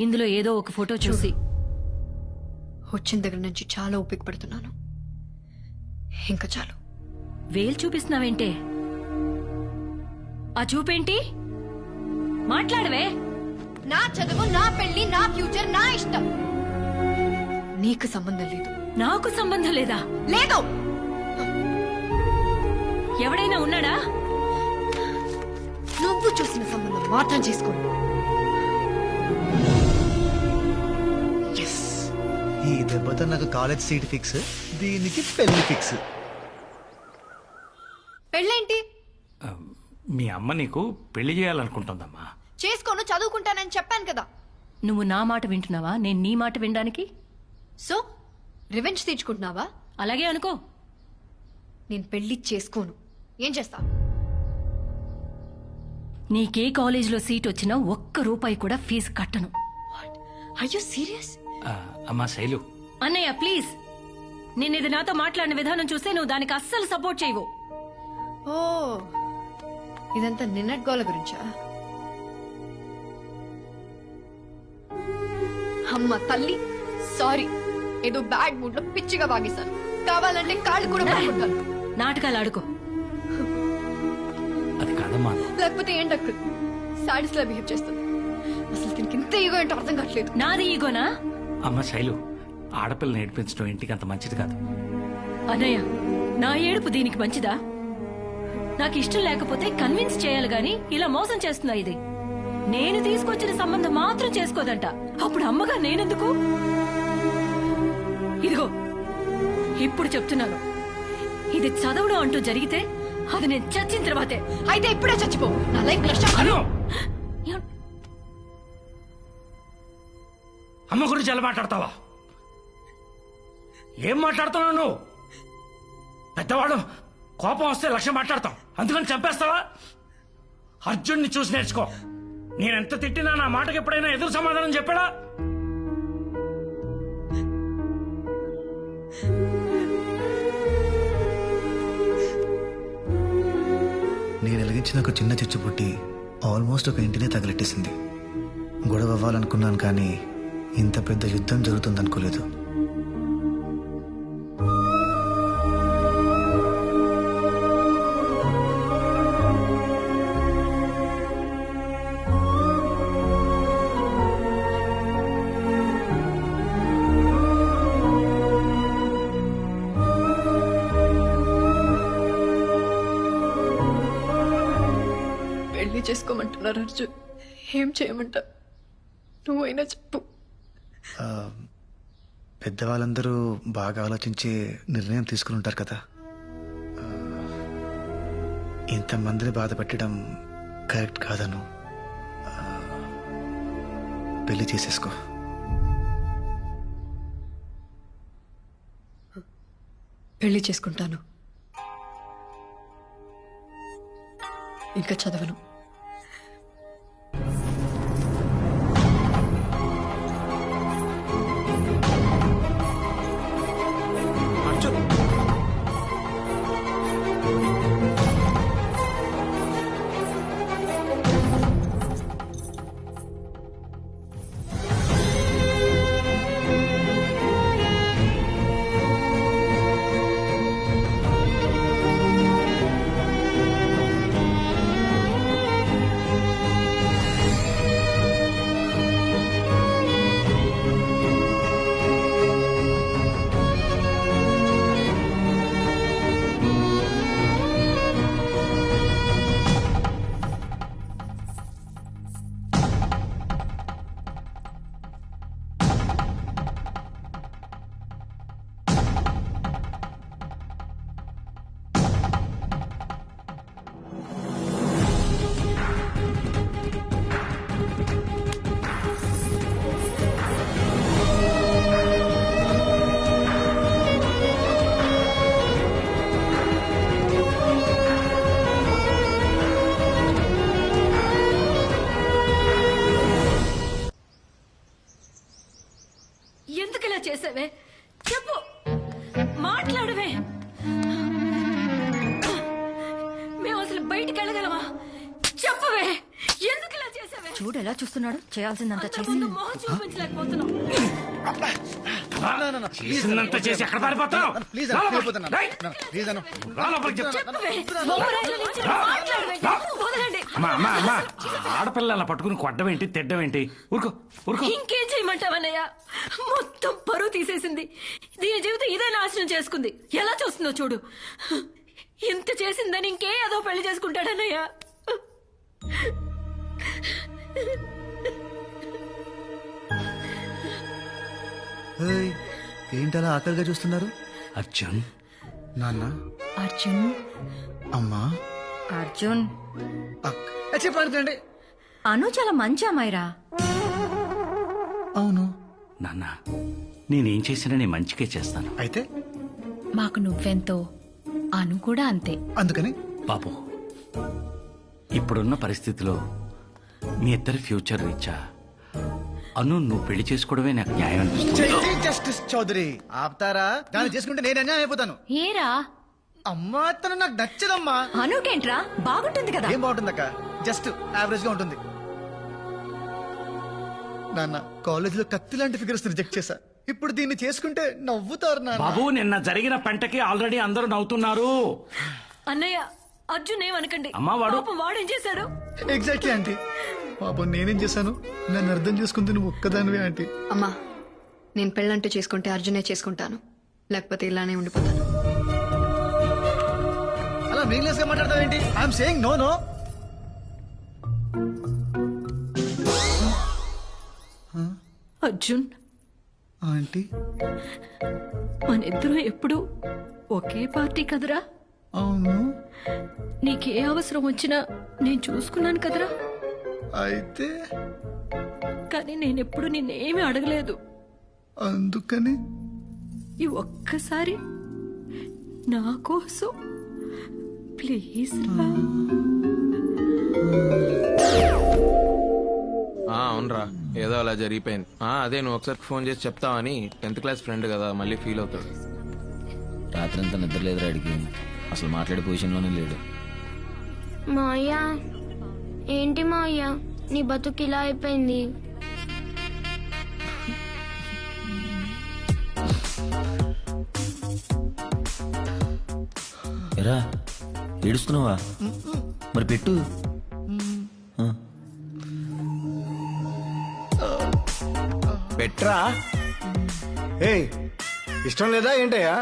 ఇందులో ఏదో ఒక ఫోటో చూసి వచ్చిన దగ్గర నుంచి చాలా ఓపిక పడుతున్నాను. ఇంకా చాలు. వేలు చూపిస్తున్నావేంటే? ఆ చూపేంటి? మాట్లాడవే. నా చదువు, నా పెళ్లి, నా ఫ్యూచర్, నా ఇష్టం. నీకు సంబంధం లేదు. నాకు సంబంధం లేదా? లేదు. ఎవడైనా ఉన్నాడా? నువ్వు చూసిన సంబంధం మాత్రం చేసుకోండి. ఈ దెబ్బతో నాకు కాలేజ్ సీట్ ఫిక్స్, దీనికి పెళ్లి ఫిక్స్. పెళ్ళేంటి? మీ అమ్మ నీకు పెళ్లి చేయాలనుకుంటుందమ్మా. చేసుకోను, చదువుకుంటానని చెప్పాను కదా. నువ్వు నా మాట వింటున్నావా, నేను నీ మాట వినడానికి? సో రివెంజ్ తీర్చుకుంటున్నావా? అలాగే అనుకో. నేను పెళ్లి చేసుకోను. ఏం చేస్తా? నీకే కాలేజీలో సీట్ వచ్చినా ఒక్క రూపాయి కూడా ఫీజు కట్టను. Are you serious? అమ్మా శైలు, అన్నయ్య ప్లీజ్, నేనేది నాతో మాట్లాడిన విధానం చూస్తే నువ్వు దానికి అస్సలు సపోర్ట్ చేయవు. ఓ, ఇదంతా నిన్నటి గోల గురించా? అమ్మ తల్లి, సారీ. ఏదో బ్యాడ్ మూడ్ లో పిచ్చిగా వాగేశాను. కావాలంటే కాళ్ళు కూడా పట్టుకుంటాను. నాటకాలు ఆడుకో. అది కాదమ్మా. లేకపోతే ఏంటక్కడ సాడీస్ లా బిహేవ్ చేస్తుంది. అసలు దీనికి ఇంత ఈగో ఏంటో అర్థం కావట్లేదు. నాది ఈగోనా? అమ్మ శైలు, ఆడపిల్లని ఏడిపించడం ఇంటికి అంత మంచిది కాదు. అన్నయ్య, నా ఏడుపు దీనికి మంచిదా? నాకు ఇష్టం లేకపోతే కన్విన్స్ చేయాలి గాని ఇలా మోసం చేస్తుందా ఇది? నేను తీసుకొచ్చిన సంబంధం మాత్రం చేసుకోదంట. అప్పుడు అమ్మగా నేనెందుకు? ఇదిగో ఇప్పుడు చెప్తున్నాను, ఇది చదవడం అంటూ జరిగితే అది నేను చచ్చిన తర్వాతే. అయితే ఇప్పుడే చచ్చిపో. నా లైఫ్ అమ్మ గురించి ఎలా మాట్లాడతావా? ఏం మాట్లాడుతున్నావు నువ్వు? పెద్దవాడు కోపం వస్తే లక్ష్యం మాట్లాడతాం, అందుకని చంపేస్తావా? అర్జున్ని చూసి నేర్చుకో. నేనెంత తిట్టినా నా మాటకి ఎప్పుడైనా ఎదురు సమాధానం చెప్పాడా? నేను వెలిగించిన ఒక చిన్న చిచ్చు పుట్టి ఆల్మోస్ట్ ఒక ఇంటినే తగలెట్టేసింది. గొడవ అవ్వాలనుకున్నాను, కానీ ఇంత పెద్ద యుద్ధం జరుగుతుంది అనుకోలేదు. పెళ్లి చేసుకోమంటున్నారు అర్జున్. ఏం చేయమంటా? నువ్వైనా చెప్పు. పెద్దవాళ్ళందరూ బాగా ఆలోచించి నిర్ణయం తీసుకుని ఉంటారు కదా. ఇంతమందిని బాధ పెట్టడం కరెక్ట్ కాదను. పెళ్లి చేసేసుకో. పెళ్లి చేసుకుంటాను. ఇంకా చదవను. అర్జున్, ఎందుకు ఇలా చేసావే? చెప్పు, మాట్లాడవే. మేము అసలు బయటికి వెళ్ళగలమా? చెప్పవే, ఎందుకు ఇలా చేసావే? చూడు ఎలా చూస్తున్నాడు. చేయాల్సిందంతా అందరి చేసి ముందు మొహం చూపించలేకపోతున్నాం. చేసినంత చేసి ఎక్కడ పారిపోతావు? ప్లీజ్ చెప్పవే, మొహరాయిల నుంచి మాట్లాడవే. వదలండి. అమ్మా అమ్మా అమ్మా, ఆడపిల్ల అలా పట్టుకుని కొట్టవేంటి, తిట్టవేంటి? ఊరుకో ఊరుకో. ఇంకేం చేయమంటావన్నయ్య? మొత్తం పరువు తీసేసింది. దీని జీవితం ఇదే నాశనం చేసుకుంది. ఎలా చూస్తుందో చూడు. ఇంత చేసిందని ఇంకే ఏదో పెళ్లి చేసుకుంటాడన్నయ్య. ఏయ్, ఏంటలా ఆకలిగా చూస్తున్నారు? అర్జున్, నాన్న, అర్జున్ అమ్మా, అర్జున్ చెప్పండి. అను చాలా మంచి అమ్మాయిరా. అవును, నాన్న నేనేం చేసినా నేను మంచిగా చేస్తాను. అయితే మాకు నువ్వెంతో అను కూడా అంతే. అందుకని బాబు, ఇప్పుడున్న పరిస్థితిలో మీ ఇద్దరి ఫ్యూచర్ రీచా అను నువ్వు పెళ్లి చేసుకోవడమే నాకు న్యాయం అనిపిస్తుంది. జస్టిస్ చౌదరి ఆపుతారా? దాన్ని చేసుకుంటే నేను అన్యాయం అయిపోతాను. ఏరా అమ్మా, తను నాకు నచ్చదమ్మా. అనుకేంట్రా, బాగుంటుంది కదా. ఏం బాగుంటుందక్క, జస్ట్ యావరేజ్ గా ఉంటుంది. నాన్న, కాలేజ్ లో కత్తి లాంటి ఫిగర్స్ రిజెక్ట్ చేశా. ఇప్పుడు దీన్ని చేసుకుంటే నవ్వుతారు నాన్న. బాబు, నిన్న జరిగిన పంటకి ఆల్రెడీ అందరూ నవ్వుతున్నారు. అన్నయ్య, అర్జున్ ఏమనకండి. అమ్మా, వాడు- పాపం వాడేం చేశాడు? Exactly aunty. పాపం నేనేం చేశాను? నన్ను అర్థం చేసుకుంది నువ్వు ఒక్కదానివే ఆంటీ. అమ్మా, నేను పెళ్ళంటూ చేసుకుంటే అర్జునే చేసుకుంటాను, లేకపోతే ఇలానే ఉండిపోతాను. అలా మీనింగ్లెస్ గా మాట్లాడతావేంటి? I'm saying no no. Arjun, aunty, మనిద్దరం ఎప్పుడు ఒకే పార్టీ కదరా. అవును. నీకే అవసరం వచ్చినా నేను చూసుకున్నాను కదరా. అయితే కానీ నేనెప్పుడు నిన్నేమీ అడగలేదు. అందుకని ఈ ఒక్కసారి నా కోసం ప్లీజ్ రా. అవునరా, ఏదో అలా జరిగిపోయింది. అదే నువ్వు ఒకసారి ఫోన్ చేసి చెప్తావని. 10th క్లాస్ ఫ్రెండ్ కదా, మళ్ళీ ఫీల్ అవుతాడు. రాత్రి అంతా నిద్ర లేదురా అడిగి, అసలు మాట్లాడే పొజిషన్లోనే లేడు. మావయ్య, ఏంటి మావయ్య నీ బతుకు ఇలా అయిపోయింది? ఎరా ఏడుస్తున్నావా? మరి పెట్టు. ఆ. పెట్రా. ఏయ్, ఇష్టం లేదా ఏంటయ్యా?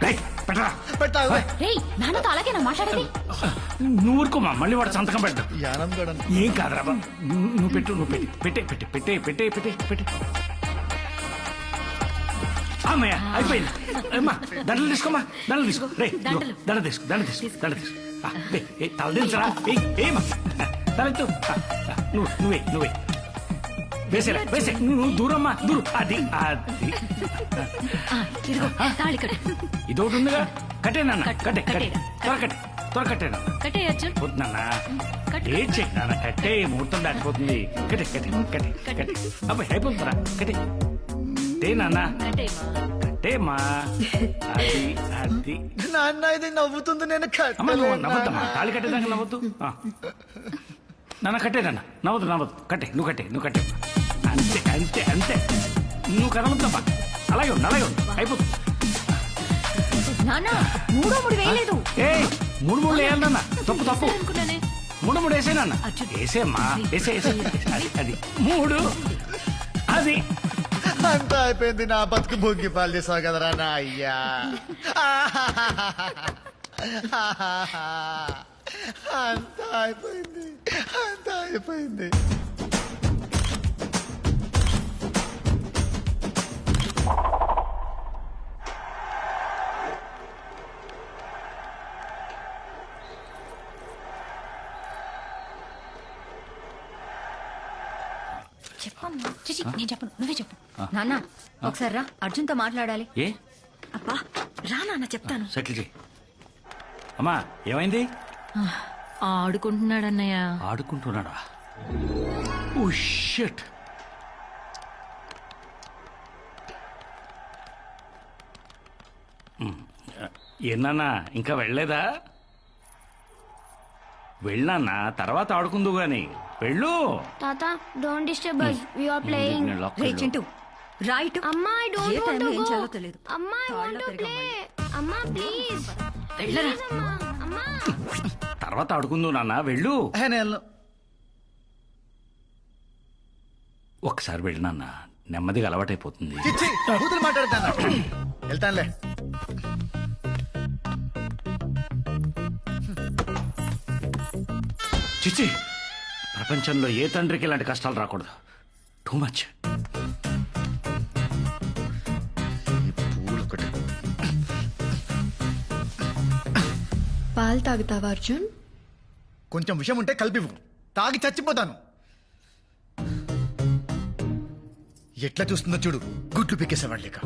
రేయ్, పెట్టరా. పెడతావు. రేయ్, నాన్నతో అలాగేనా మాట్లాడేది? నువ్వు ఊరుకోమా, మళ్ళీ వాడు సంతకం పెట్టు. యానం కూడా ఏం కాదురా బాబు. నువ్వు పెట్టు, నువ్వు పెట్టే పెట్టే పెట్టే పెట్టే పెట్టే పెట్టే. అమ్మయ్య, అయిపోయింది. అమ్మా, దండలు తీసుకోమా, దండలు తీసుకో. రే, దండలు. దండ తీసుకో, దండ తీసుకో, దండ తీసుకో. తల దించరా. ఏమా తలెత్తు. నువ్వే వేసేరా, వేసే. నువ్వు దూరమ్మా, దూరం. అది అది ఇదిగో తాళి కట్టు. ఇదొకటి ఉందిగా. కట్టే నాన్న, కట్టే కట్టే, కట్టేరా. త్వర కట్టే, త్వర కట్టే నాన్న. కట్టే అర్జున్. వద్దు నాన్న, కట్టు. ఏం చెక్ నాన్న, కట్టే. ముహూర్తం దాటిపోతుంది. కట్టే కట్టే కట్టే కట్టే. అబ్బాయి అయిపోతుందిరా, కట్టే. కట్టే నాన్న, కట్టేయమ్మా. కట్టేమ్మా. అది అది. నాన్న, ఇది నవ్వుతుంది. నేను అమ్మ, నువ్వు కట్టలేను నవ్వద్దమ్మా, నాన్న. తాళి కట్టేదాకా నవ్వద్దు. నాన్న కట్టే నాన్న, నవ్వద్దు. కట్టే, నువ్వు కట్టే. అంతే అంతే అంతే. నువ్వు కదలొద్దమ్మా, అలాగే ఉండు. అయిపోతుంది. నాన్న, మూడో ముడి వేయలేదు. ఏ 3 వేయాలి నాన్న. తప్పు అనుకున్నానే. 3 వేసే నాన్న. వేసేమ్మా, వేసే. అది 3. అది అంతా అయిపోయింది. నా బతుకు భోగి పాలు చేసావు కదరా నా అయ్యా. అంతా అయిపోయింది. చెప్పమ్మా. చిచి, నేను చెప్పను, నువ్వే చెప్పు. నాన్న, ఒకసారి రా, అర్జున్తో మాట్లాడాలి. ఏ అబ్బా, రా నాన్న, చెప్తాను. సెటిల్ చేయి. అమ్మా, ఏమైంది? ఆడుకుంటున్నాడన్నయ్య. ఆడుకుంటున్నాడా? Oh shit. ఏనా ఇంకా వెళ్ళలేదా? వెళ్ళానా, తర్వాత ఆడుకుందు గాని. వెళ్ళు. తాత, don't disturb us. We are playing. నేను locker రే లో. చింటూ, రైట్. అమ్మా, I don't ఏ want టైంలో to ఏం go. చేయాలో తెలియదు. అమ్మా, I want to తాళ్ళలో play. అమ్మా, ప్లీజ్. వెళ్ళరా. అమ్మా. తర్వాత ఆడుకుందు నాన్న, వెళ్ళు. నేను ఒకసారి వెళ్ళినా నెమ్మదిగా అలవాటైపోతుంది. చిచ్చి కూతురు మాట్లాడతాను. వెళ్తానులే. చిచ్చి, ప్రపంచంలో ఏ తండ్రికి ఇలాంటి కష్టాలు రాకూడదు. Too much. పాలు తాగుతావా అర్జున్? కొంచెం విషయం ఉంటే కలిపివు, తాగి చచ్చిపోతాను. ఎట్లా చూస్తుందో చూడు, గుడ్లు పీకేసేవాడు లేక.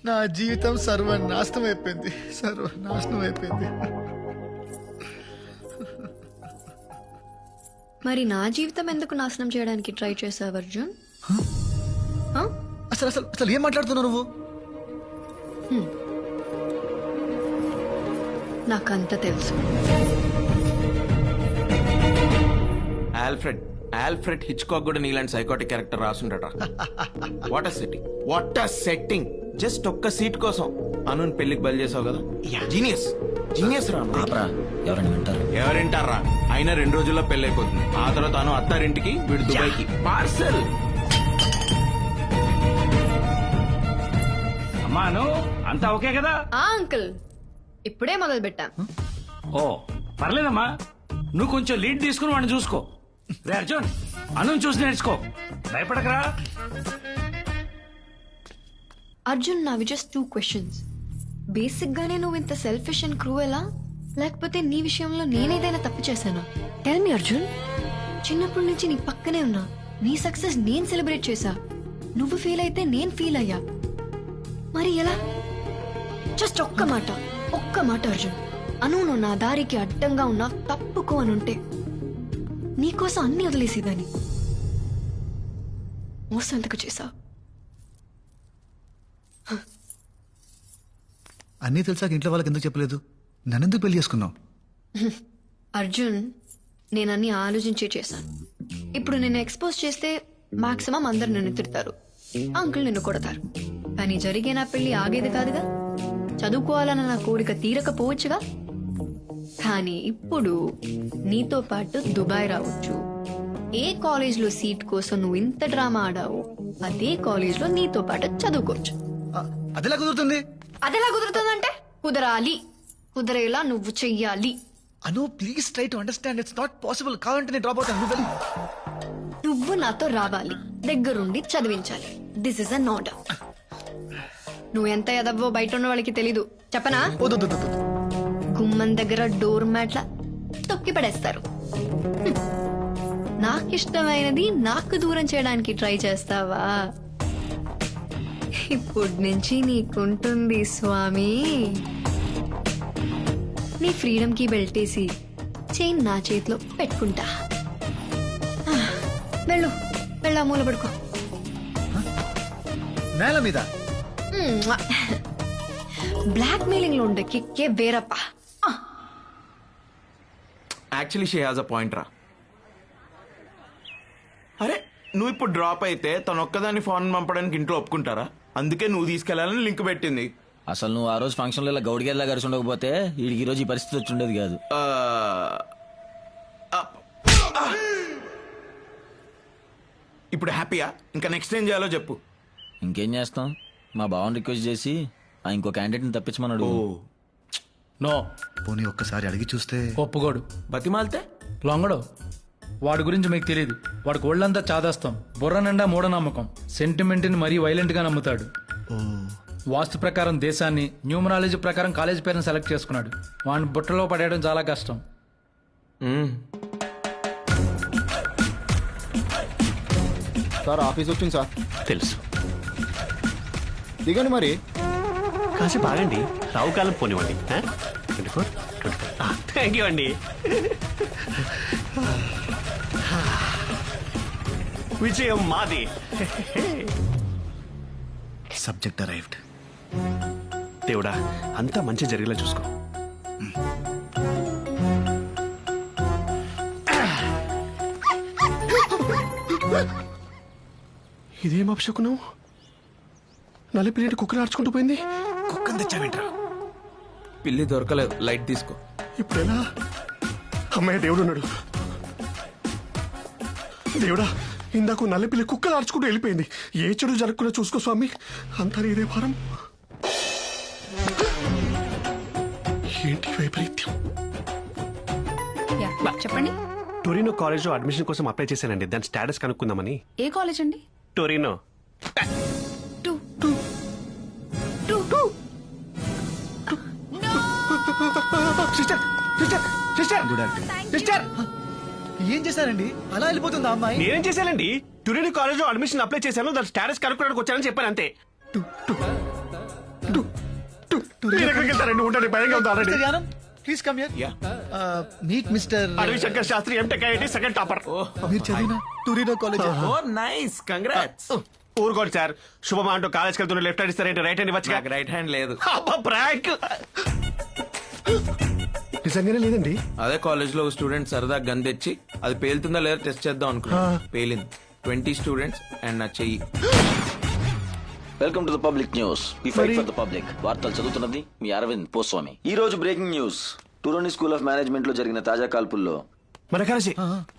నా జీవితం సర్వనాశనం అయిపోయింది, సర్వనాశనం అయిపోయింది. మరి నా జీవితం ఎందుకు నాశనం చేయడానికి ట్రై చేసావు అర్జున్? అసలు అసలు అసలు ఏం మాట్లాడుతున్నావు నువ్వు? నాకంత తెలుసు. ఆల్ఫ్రెడ్ హిచ్కాక్ కూడా నీలాంటి సైకోటిక్ క్యారెక్టర్ రాసుండట. What setting, what setting. Just ఒక్క సీట్ కోసం అను పెళ్లికి బయలు చేసావు కదా. జీనియస్, జీనియస్ రా. ఎవరైనా వింటారు? ఎవరింటారా? అయినా 2 రోజుల్లో పెళ్లి అయిపోతుంది. ఆ తర్వాత అను అత్తారింటికి, వీడు దుబాయ్కి. పార్సల్. అమ్మాను అంతా ఓకే కదా? అంకుల్ ఇప్పుడే మొదలు పెట్టా. ఓ పర్లేదమ్మా, నువ్వు కొంచెం లీడ్ తీసుకుని వాడిని చూసుకో. రే అర్జున్, అను చూసి నేర్చుకో, భయపడకరా. అర్జున్, నావి జస్ట్ 2 క్వశ్చన్స్. బేసిక్ గానే నువ్వు ఇంత సెల్ఫిష్ అండ్ క్రూయలా, లేకపోతే నీ విషయంలో నేనేదైనా తప్పు చేశానా? Tell me Arjun. చిన్నప్పటి నుంచి నీ పక్కనే ఉన్నా, నీ సక్సెస్ నేను సెలబ్రేట్ చేశా. నువ్వు ఫీల్ అయితే నేను ఫీల్ అయ్యా. మరి ఎలా? జస్ట్ ఒక్క మాట అర్జున్. అను నువ్వు నా దారికి అడ్డంగా ఉన్నా తప్పుకో అనుంటే నీకోసం అన్ని వదిలేసేదాన్ని. మోసం ఎందుకు చేశా? అన్నీ తెలిసాక ఇంట్లో వాళ్ళకి ఎందుకు చెప్పలేదు? నన్నెందుకు పెళ్లి చేసుకున్నావు? అర్జున్, నేనన్నీ ఆలోచించే చేశాను. ఇప్పుడు నిన్ను ఎక్స్పోజ్ చేస్తే మాక్సిమం అందరు నిన్ను తిడతారు, అంకుల్ నిన్ను కొడతారు. కానీ జరిగే నా పెళ్లి ఆగేది కాదుగా. చదువుకోవాలన్న నా కోరిక తీరకపోవచ్చుగా. కానీ ఇప్పుడు నీతో పాటు దుబాయ్ రావచ్చు. ఏ కాలేజ్లో సీట్ కోసం నువ్వు ఇంత డ్రామా ఆడావు, అదే కాలేజ్లో నీతో పాటు చదువుకోవచ్చు. అదెలా కుదురుతుంది? అదెలా కుదురుతుందంటే కుదరాలి, కుదరేలా నువ్వు చెయ్యాలి. Anu please try to understand, it's not possible. కావాలంటే నేను డ్రాప్ అవుతాను. నువ్వు నాతో రావాలి, దగ్గరుండి చదివించాలి. This is an order. నువ్వు ఎంత ఎదవ్వో బయట ఉన్న వాళ్ళకి తెలీదు, చెప్పనా? గుమ్మం దగ్గర డోర్ మ్యాట్ల తొక్కి పడేస్తారు. నాకిష్టమైనది నాకు దూరం చేయడానికి ట్రై చేస్తావా? ఇప్పటి నుంచి నీకుంటుంది స్వామి. నీ ఫ్రీడమ్ కి బెల్టేసి చైన్ నా చేతిలో పెట్టుకుంటా. వెళ్ళు, వెళ్ళా మూల పడుకో. నేల మీద బ్లాక్ మెయిలింగ్ లో ఉండే కిక్కే వేరప్ప. Actually she has a point రా. అరే నువ్వు ఇప్పుడు డ్రాప్ అయితే తను ఒక్కదాన్ని ఫోన్ పంపడానికి ఇంట్లో ఒప్పుకుంటారా? అందుకే నువ్వు తీసుకెళ్లాలని లింక్ పెట్టింది. అసలు నువ్వు ఆ రోజు ఫంక్షన్ లో ఇలా గౌడిగేలా కలిసి ఉండకపోతే వీడికి ఈ రోజు ఈ పరిస్థితి వచ్చి ఉండేది కాదు. ఇప్పుడు హ్యాపీయా? ఇంకా నెక్స్ట్ ఏం చేయాలో చెప్పు. ఇంకేం చేస్తాం, మా బావని రిక్వెస్ట్ చేసి ఇంకో క్యాండిడేట్ ని తప్పించమన్నాడు. నో, పోనీ ఒక్కసారి అడిగి చూస్తే. ఒప్పుకోడు. బతిమాలితే లొంగడు. వాడి గురించి మీకు తెలియదు. వాడికి ఒళ్ళంతా చాదాస్తాం, బుర్ర నిండా మూఢనమ్మకం, సెంటిమెంట్ని మరీ వైలెంట్ గా నమ్ముతాడు. వాస్తు ప్రకారం దేశాన్ని, న్యూమరాలజీ ప్రకారం కాలేజ్ పేరుని సెలెక్ట్ చేసుకున్నాడు. వాడిని బుట్టలో పడేయడం చాలా కష్టం. సార్ ఆఫీస్ వచ్చింది సార్. తెలుసు. దిగండి మరి. కాసేపు ఆగండి, రావు కాలం పోనివ్వండి. 24, 25. థ్యాంక్ యూ అండి. విజయం మాది. Subject arrived. దేవుడా, అంతా మంచి జరిగేలా చూసుకో. ఇదేం అపశకునం? నలిపినట్టు కుక్కలు ఆడుచుకుంటూ పోయింది. కుక్కను తెచ్చావేంట్రా? పిల్లి దొరకలేదు, లైట్ తీసుకో. ఇప్పుడు ఎలా? అమ్మాయి దేవుడు ఉన్నాడు. దేవుడా, ఇందాక నల్లపిల్లి కుక్కలు ఆర్చుకుంటూ వెళ్ళిపోయింది. ఏ చెడు జరగకుండా చూసుకో స్వామి, అంతా నీదే భారం. ఏంటి వైపరీత్యం? చెప్పండి. టొరినో కాలేజ్ లో అడ్మిషన్ కోసం అప్లై చేశానండి. దాని స్టేటస్ కనుక్కుందామని. ఏ కాలేజ్ అండి? Torino. Sister sister sister sister, ఏం చేశారండి అలా వెళ్ళిపోతుందా అమ్మాయి? నేనేం చేశానండి? టొరినో కాలేజ్ లో అడ్మిషన్ అప్లై చేశాను. దాని స్టేటస్ కనుక్కోడానికి వచ్చానని చెప్పాను అంతే. మీరు ఎక్కడికి వెళ్తారండి? ఉండండి, భయంగా ఉంది already. Please come here. Meet Mister Adivi Shankar Shastri, MTech IIT second topper. మీరు చదివిన Torino college. Oh nice, congrats. ఊరుకోండి సార్. శుభమా అంటూ కాలేజ్కి వెళ్తున్న లెఫ్ట్ హ్యాండ్ ఇస్తారేంటి? రైట్ హ్యాండ్ ఇవ్వచ్చు. రైట్ హ్యాండ్ లేదు. ప్రాంక్. నిజంగానే లేదండి. అదే కాలేజ్ లో స్టూడెంట్ సరదా గన్ తెచ్చి అది పేలుతుందా లేదా టెస్ట్ చేద్దాం అనుకున్నా. పేలింది. 20 స్టూడెంట్స్ అండ్ నా చెయ్యి. Welcome to the public news. We fight for the public. వార్తలు చదువుతున్నది మీ అరవింద్ పోస్వామి. ఈ రోజు breaking news. Torino school of management లో జరిగిన తాజా కాల్పుల్లో మన కలిసి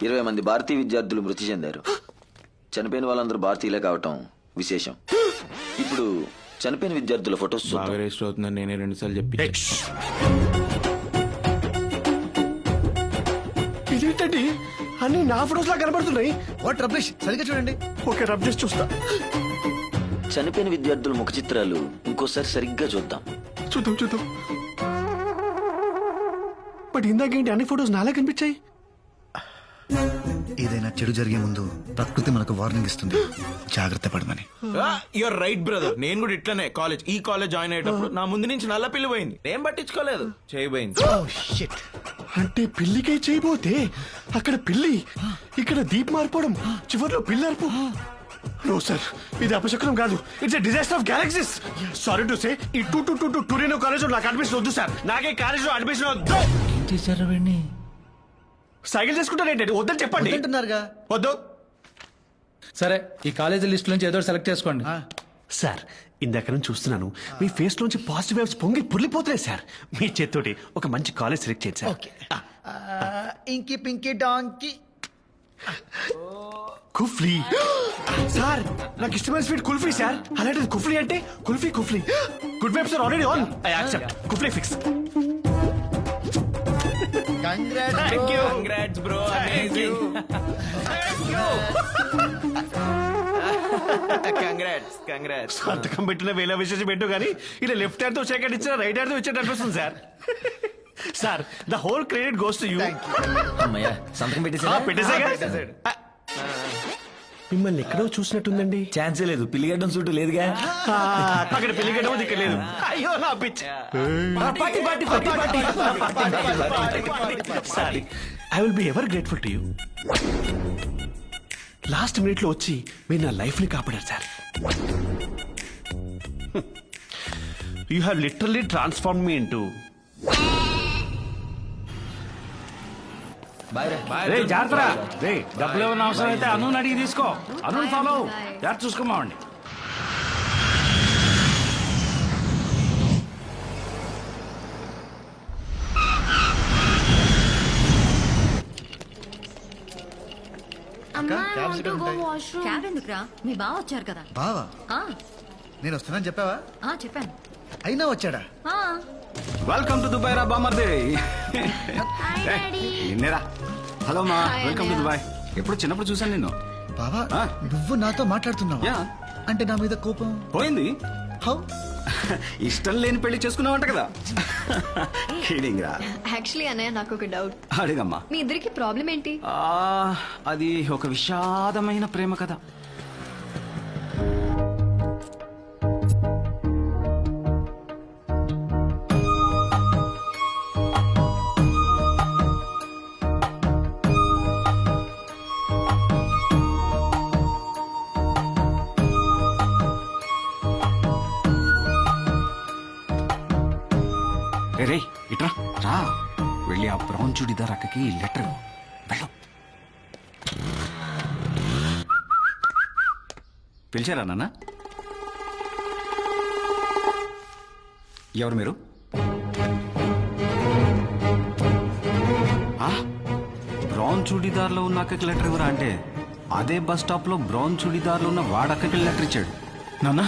20 మంది భారతీయ విద్యార్థులు మృతి చెందారు. చనిపోయిన వాళ్ళందరూ భారతీయులే కావటం విశేషం. ఇప్పుడు చనిపోయిన విద్యార్థుల ఫొటోస్ బాగా రిజిస్టర్ అవుతుందని నేనే 2 సార్లు చెప్పి. ఇదేంటండి అన్ని నా ఫొటోస్ లా కనబడుతున్నాయి? వాట్ రబ్లిష్, సరిగ్గా చూడండి. ఓకే, రబ్ చేసి చూస్తా. చనిపోయిన విద్యార్థుల ముఖ చిత్రాలు ఇంకోసారి సరిగ్గా చూద్దాం. చూద్దాం. బట్ ఇందాకేంటి అన్ని ఫొటోస్ నాలా కనిపించాయి? ఏదైనా చెడు జరిగే ముందు ప్రకృతి మనకు వార్నింగ్ ఇస్తుంది, జాగ్రత్త పడమని. Your right brother. నేను కూడా ఇట్లనే ఈ కాలేజ్ జాయిన్ అయ్యేటప్పుడు నా ముందు నుంచి నల్ల పిల్లి పోయింది. ఏం పట్టించుకోలేదు, చేయబోయింది. అంటే పిల్లికే చేయబోతే అక్కడ పిల్లి, ఇక్కడ దీప్ మారిపోవడం, చివరిలో పిల్లి అరుపు. నో సార్, ఇది అపశకునం కాదు. It's a disaster of galaxies. Sorry to say, ఈ టూరినో కాలేజ్ లో నాకు అడ్మిషన్ వద్దు సార్. నాకే కాలేజ్ లో అడ్మిషన్ వద్దు. సైకిల్ చేసుకుంటారేంటండి? వద్దని చెప్పండి. అంటున్నారుగా. వద్దు సరే, ఈ కాలేజీ లిస్ట్ నుంచి ఏదో సెలెక్ట్ చేసుకోండి. సార్, ఇందాక నుంచి చూస్తున్నాను మీ ఫేస్ లోంచి పాజిటివ్ వైబ్స్ పొంగి పుర్లిపోతున్నాయి సార్. మీ చేత్తోటి ఒక మంచి కాలేజ్ సెలెక్ట్ చేయండి సార్. ఇంకి పింకి డాంకి కుఫ్లీ. సార్, నాకు ఇష్టమైన స్వీట్ కుల్ఫీ సార్. అలాంటిది కుఫ్లీ అంటే kulfi. Good vibes are already on. I accept. కుఫ్లీ fix. Congrats bro, amazing. Congrats. సంతకం పెట్టిన వేల విశేషం పెట్టు కానీ ఇలా లెఫ్ట్ హ్యాండ్ తో సెకండ్ ఇచ్చిన రైట్ హ్యాండ్ తో ఇచ్చేట అనిపిస్తుంది sir. Sir, the whole credit goes to you. అమ్మయ్యా, సంతకం పెట్టేసాడు. మిమ్మల్ని ఎక్కడో చూసినట్టుందండి. ఛాన్సే లేదు. పిల్లిగడ్డం సూటు లేదుగా. అక్కడ పిల్లిగడ్డం ఇక్కడ లేదు. అయ్యో నా pitch. Sorry, I will be ever grateful to you. Last minute లో వచ్చి మీరు నా లైఫ్ ని కాపాడారు sir. You have literally transform me into. జాగ్రత్త. డబ్బులు ఏమైనా అవసరం అయితే అను అడిగి తీసుకో. అను ఫాలో జాగ్రత్త చూసుకోమావండి. క్యాబ్ ఎందుకురా? మీ బావ వచ్చారు కదా. బావా, ఆ, నేను వస్తున్నాను చెప్పావా? చెప్పాను. అయినా వచ్చాడా? ఆ, వెల్కమ్ టు దుబాయ్ రా బామర్ది. నిన్నేరా. హలో మా, వెల్కమ్ టు దుబాయ్. ఎప్పుడు చిన్నప్పుడు చూసాను నిన్ను. బావా, నువ్వు నాతో మాట్లాడుతున్నావా? అంటే నా మీద కోపం పోయింది. హౌ? ఇష్టం లేని పెళ్లి చేసుకున్నావంట కదా. కిడింగ్ రా. యాక్చువల్లీ అన్నయ్య, నాకు ఒక డౌట్. అడిగమ్మా. మీ ఇద్దరికి ప్రాబ్లం ఏంటి? అది ఒక విషాదమైన ప్రేమ కథ. రే ఇట్రా రా, వెళ్ళి ఆ బ్రౌన్ చుడిదార్ అక్కకి లెటర్ వెళ్ళు. పిలిచారా నాన్న? ఎవరు మీరు? బ్రౌన్ చూడీదార్ లో ఉన్న అక్కకి లెటర్ ఎవరా అంటే అదే బస్ స్టాప్ లో బ్రౌన్ చుడిదార్లో ఉన్న వాడక్కకి లెటర్ ఇచ్చాడు. నాన్న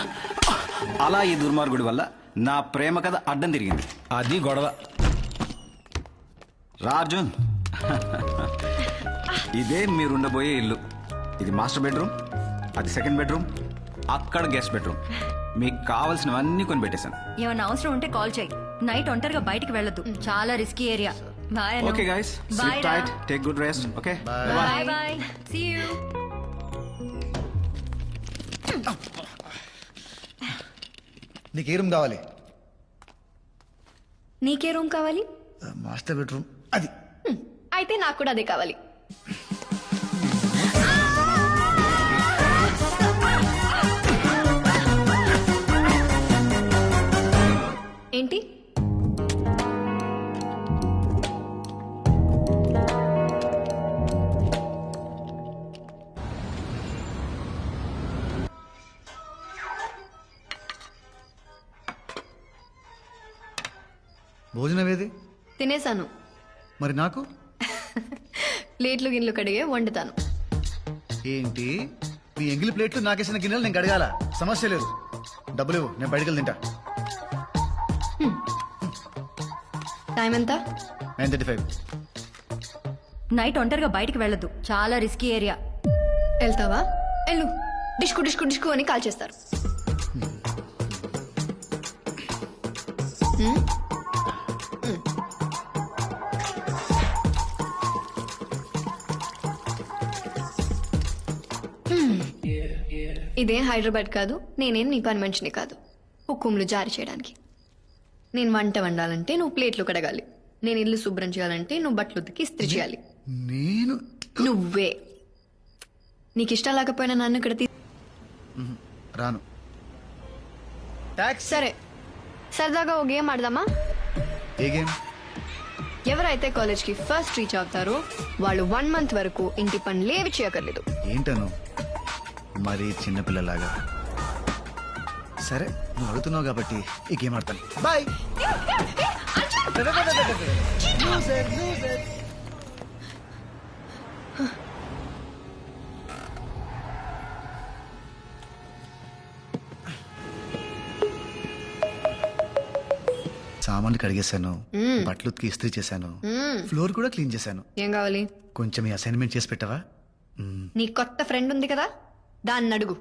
అలా ఈ దుర్మార్గుడి వల్ల నా ప్రేమ కథ అడ్డం తిరిగింది. అది గొడవ. రాజున్, ఇదే మీరుండబోయే ఇల్లు. ఇది మాస్టర్ బెడ్రూమ్, అది సెకండ్ బెడ్రూమ్, అక్కడ గెస్ట్ బెడ్రూమ్. మీకు కావాల్సినవన్నీ కొని పెట్టేశాను. ఏమైనా అవసరం ఉంటే కాల్ చేయి. నైట్ ఒంటరిగా బయటికి వెళ్ళొద్దు, చాలా risky area. Bye. Okay guys, sleep tight, take good rest. Okay, bye bye, see you. నీకు ఏ రూమ్ కావాలి? నీకే రూమ్ కావాలి? Master bedroom. అది అయితే నాకు కూడా అదే కావాలి. ఏంటి? భోజనం ఏది? తినేసాను. మరి నాకు? ప్లేట్లు గిన్నెలు కడిగే వండుతాను. ఏంటి మీ ఎంగిలి ప్లేట్లు నాకేసిన గిన్నెలు నేను కడగాల? సమస్య లేదు, డబ్బులు ఇవ్వు, నేను బయటకు తింటా. టైం ఎంత? 9:35. నైట్ ఒంటరిగా బయటికి వెళ్ళొద్దు, చాలా రిస్కీ ఏరియా. వెళ్తావా? వెళ్ళు. డిష్కు డిష్కు డిష్కు అని కాల్ చేస్తారు. ఇదేం హైదరాబాద్ కాదు, నేనేం నీ పని మనిషిని కాదు హుకుములు జారీ చేయడానికి. నేను వంట వండాలంటే నువ్వు ప్లేట్లు కడగాలి, నేను ఇల్లు శుభ్రం చేయాలంటే నువ్వు బట్టలు ఉతికి ఇస్త్రీ చేయాలి. నేను నువ్వే. నీకు ఇష్టం లేకపోయినా నన్ను ఇక్కడ రాను. సరే, సరదాగా ఓ గేమ్ ఆడదామా? ఏ గేమ్? ఎవరైతే కాలేజ్కి ఫస్ట్ రీచ్ అవుతారో వాళ్ళు 1 month వరకు ఇంటి పనులేవి చేయక్కర్లేదు. ఏంటను మరి చిన్నపిల్లలాగా? సరే, నువ్వు అడుగుతున్నావు కాబట్టి ఈ గేమ్ ఆడతాను. బాయ్. సామాన్లు కడిగేశాను, బట్టలు ఉతికి ఇస్త్రీ చేశాను, ఫ్లోర్ కూడా క్లీన్ చేశాను. ఏం కావాలి? కొంచెం ఈ అసైన్మెంట్ చేసి పెట్టవా? నీ కొత్త ఫ్రెండ్ ఉంది కదా, దాన్ని అడుగు.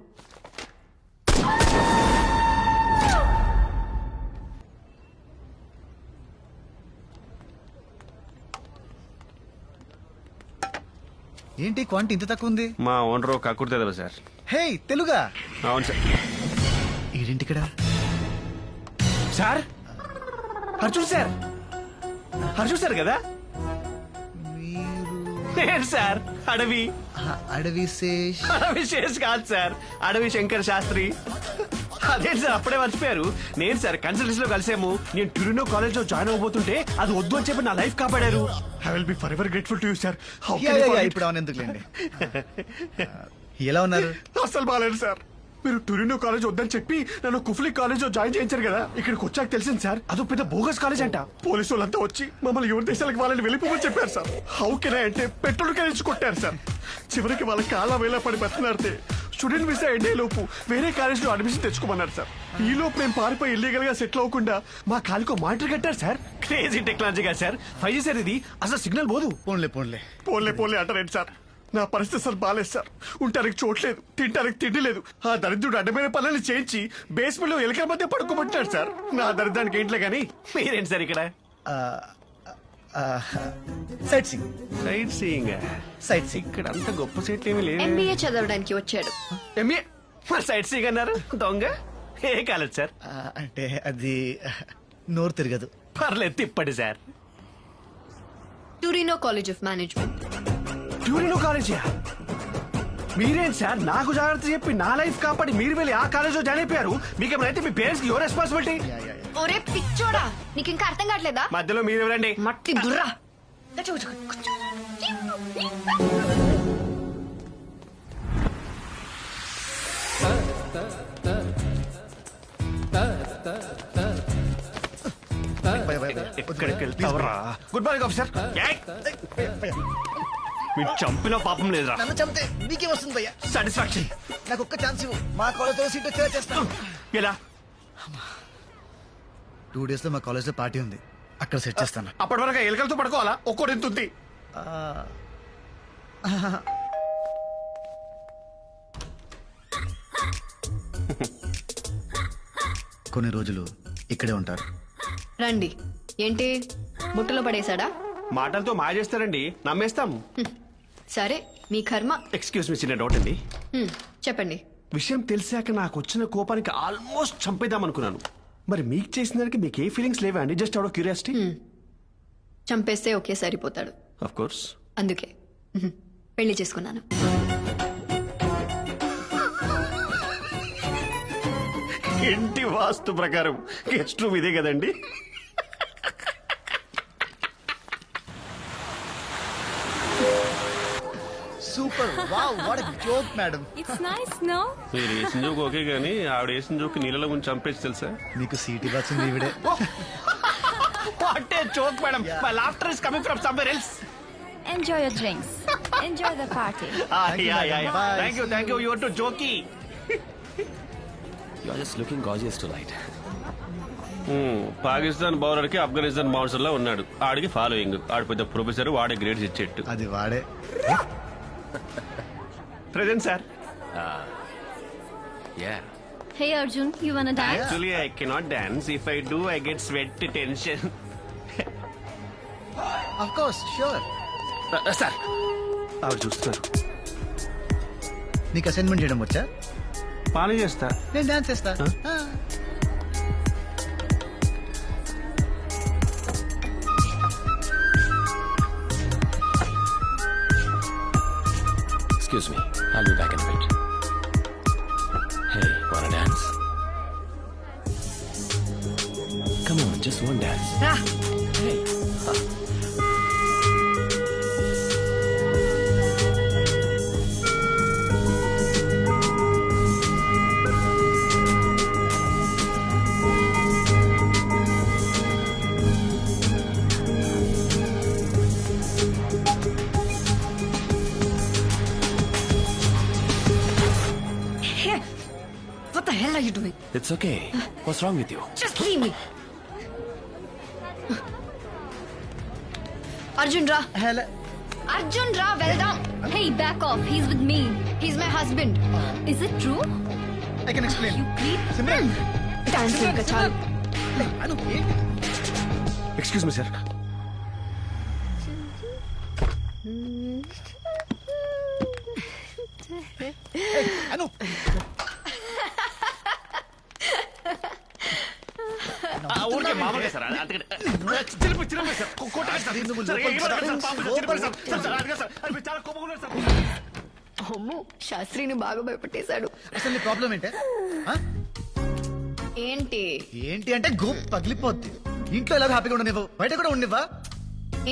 ఏంటి క్వాంటిటీ ఇంత తక్కువ ఉంది? మా ఓనర్ కక్కుర్తే సార్. హే, తెలుగా? అవును సార్. ఏంటిక్కడ? Sir, Arjun sir, Arjun sir కదా? నేను సార్ అడవి. అడవి శేష్. అడవి శేష్ కాదు సార్, అడవి శంకర్ శాస్త్రి. అదే సార్, అప్పుడే మర్చిపోయారు. నేను సార్ కన్సల్టెన్సీ లో కలిసాము. నేను ట్యూరినో కాలేజ్ లో జాయిన్ అవ్వబోతుంటే అది వద్దు అని చెప్పి నా లైఫ్ కాపాడారు. I will be for ever grateful to you sir. ఇప్పుడు అవన్నీ ఎందుకులేండి. ఎలా ఉన్నారు? అసలు బాగాలేదు సార్. మీరు టూరినో కాలేజ్ వద్దని చెప్పి నన్ను కుఫ్లీ కాలేజ్ లో జాయిన్ చేయించారు కదా. ఇక్కడికి వచ్చాక తెలిసింది సార్, అదో పెద్ద బోగస్ కాలేజ్ అంట. పోలీసు వాళ్ళంతా వచ్చి మమ్మల్ని ఎవరి దేశాలకు వాళ్ళని వెళ్ళిపోమని చెప్పారు సార్. హౌ కెన్ ఐ అంటే పెట్రోల్ కలిసి కొట్టారు సార్. చివరికి వాళ్ళ కాళ్ళ వేళ పడి బతికినాడితే స్టూడెంట్ వీసా ఎండే లోపు వేరే కాలేజ్ లో అడ్మిషన్ తెచ్చుకోమన్నారు సార్. ఈ లోపు మేము పారిపోయి ఇల్లీగల్ గా సెటిల్ అవ్వకుండా మా కాలికో మానిటర్ కట్టారు సార్. క్రేజీ టెక్నాలజీ కదా సార్. 5G సార్ ఇది. అసలు సిగ్నల్ పోదు. పోన్లే అంటారేంటి సార్? నా పరిస్థితి అసలు బాలేదు సార్. ఉంటానికి చోట్లేదు, తింటానికి తిండి లేదు. ఆ దరిద్రుడు అడ్డమైన పనులను చేయించి బేస్మెంట్ లో ఎలుకల మధ్య పడుకోబట్టాడు సార్. నా దరిద్రానికి ఏంట్లే కానీ మీరేంటి సార్ ఇక్కడ? Sight seeing. సైట్ సీయింగ్ ఇక్కడ అంత గొప్ప సైట్లు ఏమీ లేదు. MBA చదవడానికి వచ్చాడు. ఎంఏ సైట్ సీయింగ్ అన్నారు దొంగ. ఏ కాలేజ్ సార్? అంటే అది నోరు తిరగదు. పర్లేదు తిప్పండి sir. Torino college of management. Torino కాలేజా? మీరేంటి సార్ నాకు జాగ్రత్త చెప్పి నా లైఫ్ కాపాడి మీరు వెళ్ళి ఆ కాలేజ్ లో జాయిన్ అయిపోయారు. మీకేమైతే మీ పేరెంట్స్ కి యువర్ రెస్పాన్సిబిలిటీ. ఒరే పిచ్చోడా, నీకు ఇంకా అర్థం కావట్లేదా? మధ్యలో మీరు ఎవరండి? మట్టి దుర్రా. ఎక్కడికి వెళ్తావరా? Good morning officer. మీరు చంపిన పాపం లేదురా. నన్ను చంపితే నీకే వస్తుంది భయ్యా. సాటిస్ఫాక్షన్. నాకు ఒక్క ఛాన్స్ ఇవ్వు, మా కాలేజ్లో సీట్ వచ్చేలా చేస్తాను. ఎలా? 2 days లో మా కాలేజ్లో పార్టీ ఉంది, అక్కడ సెట్ చేస్తాను. అప్పటి వరకు ఎలుకలతో పడుకోవాలా? ఒక్కోటి ఎంత ఉంది? కొన్ని రోజులు ఇక్కడే ఉంటారు. రండి. ఏంటి బుట్టలో పడేశాడా? మాటలతో మాయ చేస్తారండి, నమ్మేస్తాం. సరే మీ కర్మ. ఎక్స్క్యూజ్ మీ, చిన్న డౌట్ అండి. చెప్పండి. విషయం తెలిసాక నాకు వచ్చిన కోపానికి ఆల్మోస్ట్ చంపేద్దాం అనుకున్నాను. మరి మీకు చేసిన దానికి మీకు ఏ ఫీలింగ్స్ లేవా అండి? Just out of curiosity. చంపేస్తే ఒకే సరిపోతాడు, ఆఫ్ కోర్స్. అందుకే పెళ్లి చేసుకున్నాను. ఇంటి వాస్తు ప్రకారం గెస్ట్ రూమ్ ఇదే కదండి? Super, wow, what a joke madam. It's nice no. మీరు వేసిన జోక్ ఓకే కానీ ఆవిడ వేసిన జోక్ నీళ్ళలో ముందు చంపేసి తెలుసా? మీకు సీట్ ఇవ్వాల్సింది ఈవిడే. What a joke madam. My laughter is coming from somewhere else. Enjoy your drinks, enjoy the party. Thank you. You're too jokey. You are just looking gorgeous tonight. Pakistan bowler కి Afghanistan bouncer లా ఉన్నాడు. ఆడికి following. ఆడి పెద్ద professor, వాడే grades ఇచ్చేట్టు. అది వాడే. Present sir. Yeah. Hey Arjun, you wanna dance? Actually, I cannot dance. If I do, I get sweat tension. Of course, sure. Sir, ఆవిడ చూస్తున్నారు. నీకు అసైన్మెంట్ చేయడం వచ్చా? పానీ చేస్తా. నేను డాన్స్ చేస్తా. Excuse me, I'll be back in a bit. Hey, wanna dance? Come on, just one dance. Hey. What the hell are you doing? It's okay. What's wrong with you? Just leave me. Arjun ra. Hello. Arjun ra, వెళ్దాం. Hey, back off. He's with me. He's my husband. Is it true? I can explain. You creep. Simran. Dance ఇంకా చాలు. అను, excuse me sir. అను. ఊరికే మామూలుగా sir. చాలా కోపంగా sir. అమ్మో, శాస్త్రిని బాగా భయపెట్టేశాడు. అసలు నీ ప్రాబ్లం ఏంటే? ఏంటి ఏంటి అంటే గోప్ పగిలిపోద్ది. ఇంట్లో ఎలా హ్యాపీగా ఉండనివ్వు, బయట కూడా ఉండనివ్వా?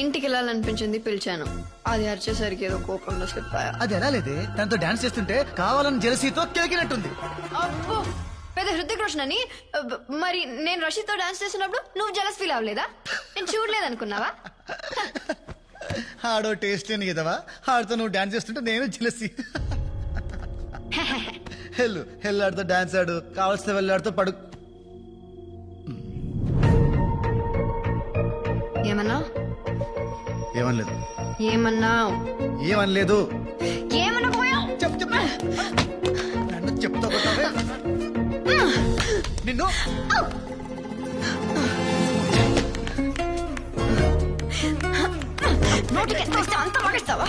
ఇంటికి వెళ్ళాలనిపించింది, పిలిచాను. అది అరిచేసరికి ఏదో కోపంలో స్లిప్ అయ్యా. అది ఎలా లేదే, తనతో డాన్స్ చేస్తుంటే కావాలని జెలసీతో కెలికినట్టుంది. అబ్బో, పెద్ద హృతిక్ రోషన్ అని. మరి నేను రషీద్తో డాన్స్ చేసినప్పుడు నువ్వు జలస్ ఫీల్ అవ్వలేదా? నేను చూడలేదనుకున్నావా? ఆడో టేస్ట్ అని కదవా, ఆడితో నువ్వు డాన్స్ చేస్తుంటే నేను జెలసీ. హెల్ ఆడితో డాన్స్ ఆడు, కావాల్సిన వెళ్ళాడితో పడు. ఏమన్నా? ఏమనలేదు. ఏమన్నావు? ఏమనలేదు. ఏమన్నా పోయావు? చెప్పు చెప్పు. నన్ను చెప్తా కొట్టావే నిన్ను. నోటికి ఎంత ఇస్తే అంత వాడిస్తావా?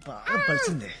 బాగా పలిసిందే.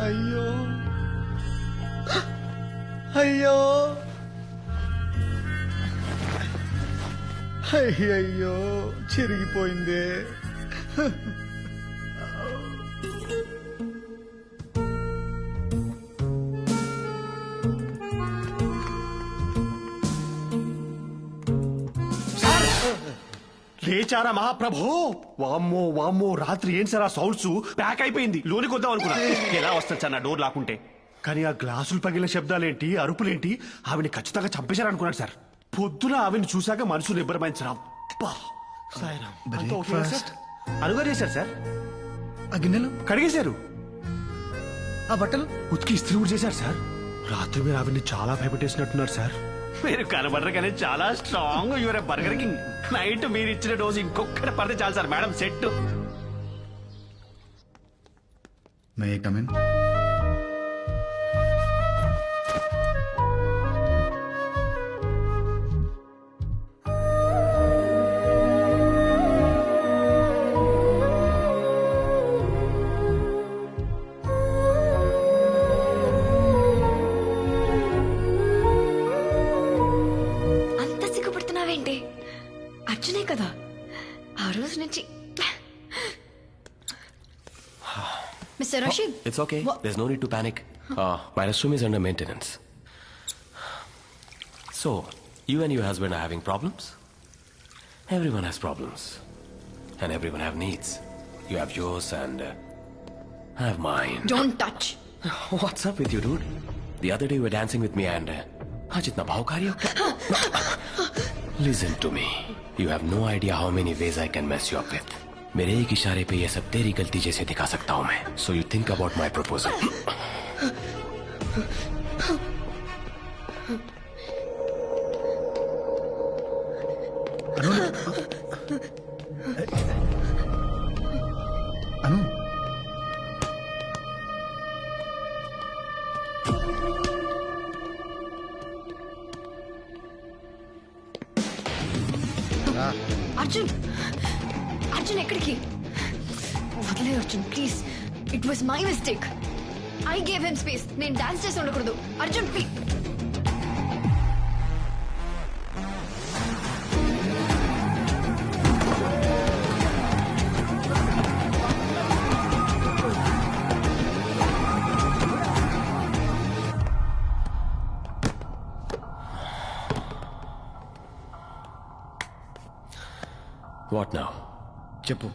అయ్యో అయ్యో అయ్యయ్యో చిరిగిపోయిందే. లేచారా మహాప్రభో? వామ్మో వామ్మో, రాత్రి ఏంటి సార్ ఆ సౌండ్స్? ప్యాక్ అయిపోయింది, లోనికి వద్దాం అనుకున్నా. ఎలా వస్తుంది సార్ నా డోర్ లాక్కుంటే? కానీ ఆ గ్లాసులు పగిలిన శబ్దాలేంటి, అరుపులేంటి, ఆవిని ఖచ్చితంగా చంపేశారనుకున్నాడు సార్. పొద్దున ఆవిని చూశాక మనసు నిబ్బరమైంది సార్. అబ్బా సాయిరామ్. అంతా ఓకేనా సార్? అనుగా చేశారు సార్. ఆ గిన్నెలు కడిగేశారు, ఆ బట్టలు ఉతికి ఇస్త్రీ కూడా చేశారు సార్. రాత్రి మీరు ఆవిడ్ని చాలా భయపెట్టేసినట్టున్నారు సార్. మీరు కనబడరు కానీ చాలా strong your burger king. Night మీరు ఇచ్చిన డోసు ఇంకొకటి పడితే చాలు sir. Madam set. May come in. అంత సిగ్గుపడుతున్నావేంటి? అర్జునే కదా ఆ రోజు నుంచి. Mister Rashid, It's okay. There's no need to panic. My restroom is under maintenance. So, you and your husband are having problems? Everyone has problems. And everyone have needs. You have yours and I have mine. Don't touch. What's up with you, dude? The other day you were dancing with me and... आज इतना भावकारी हो क्या? Listen to me. You have no idea how many ways I can mess you up with. मेरे एक इशारे पे ये सब तेरी गलती जैसे दिखा सकता हूँ मैं. So you think about my proposal. అను అర్జున్, అర్జున్ ఎక్కడికి? వదిలే Arjun please. It was my mistake. I gave him space. నేను డాన్స్ చేసి ఉండకూడదు. అర్జున్ ప్లీజ్. What now? చెప్పు.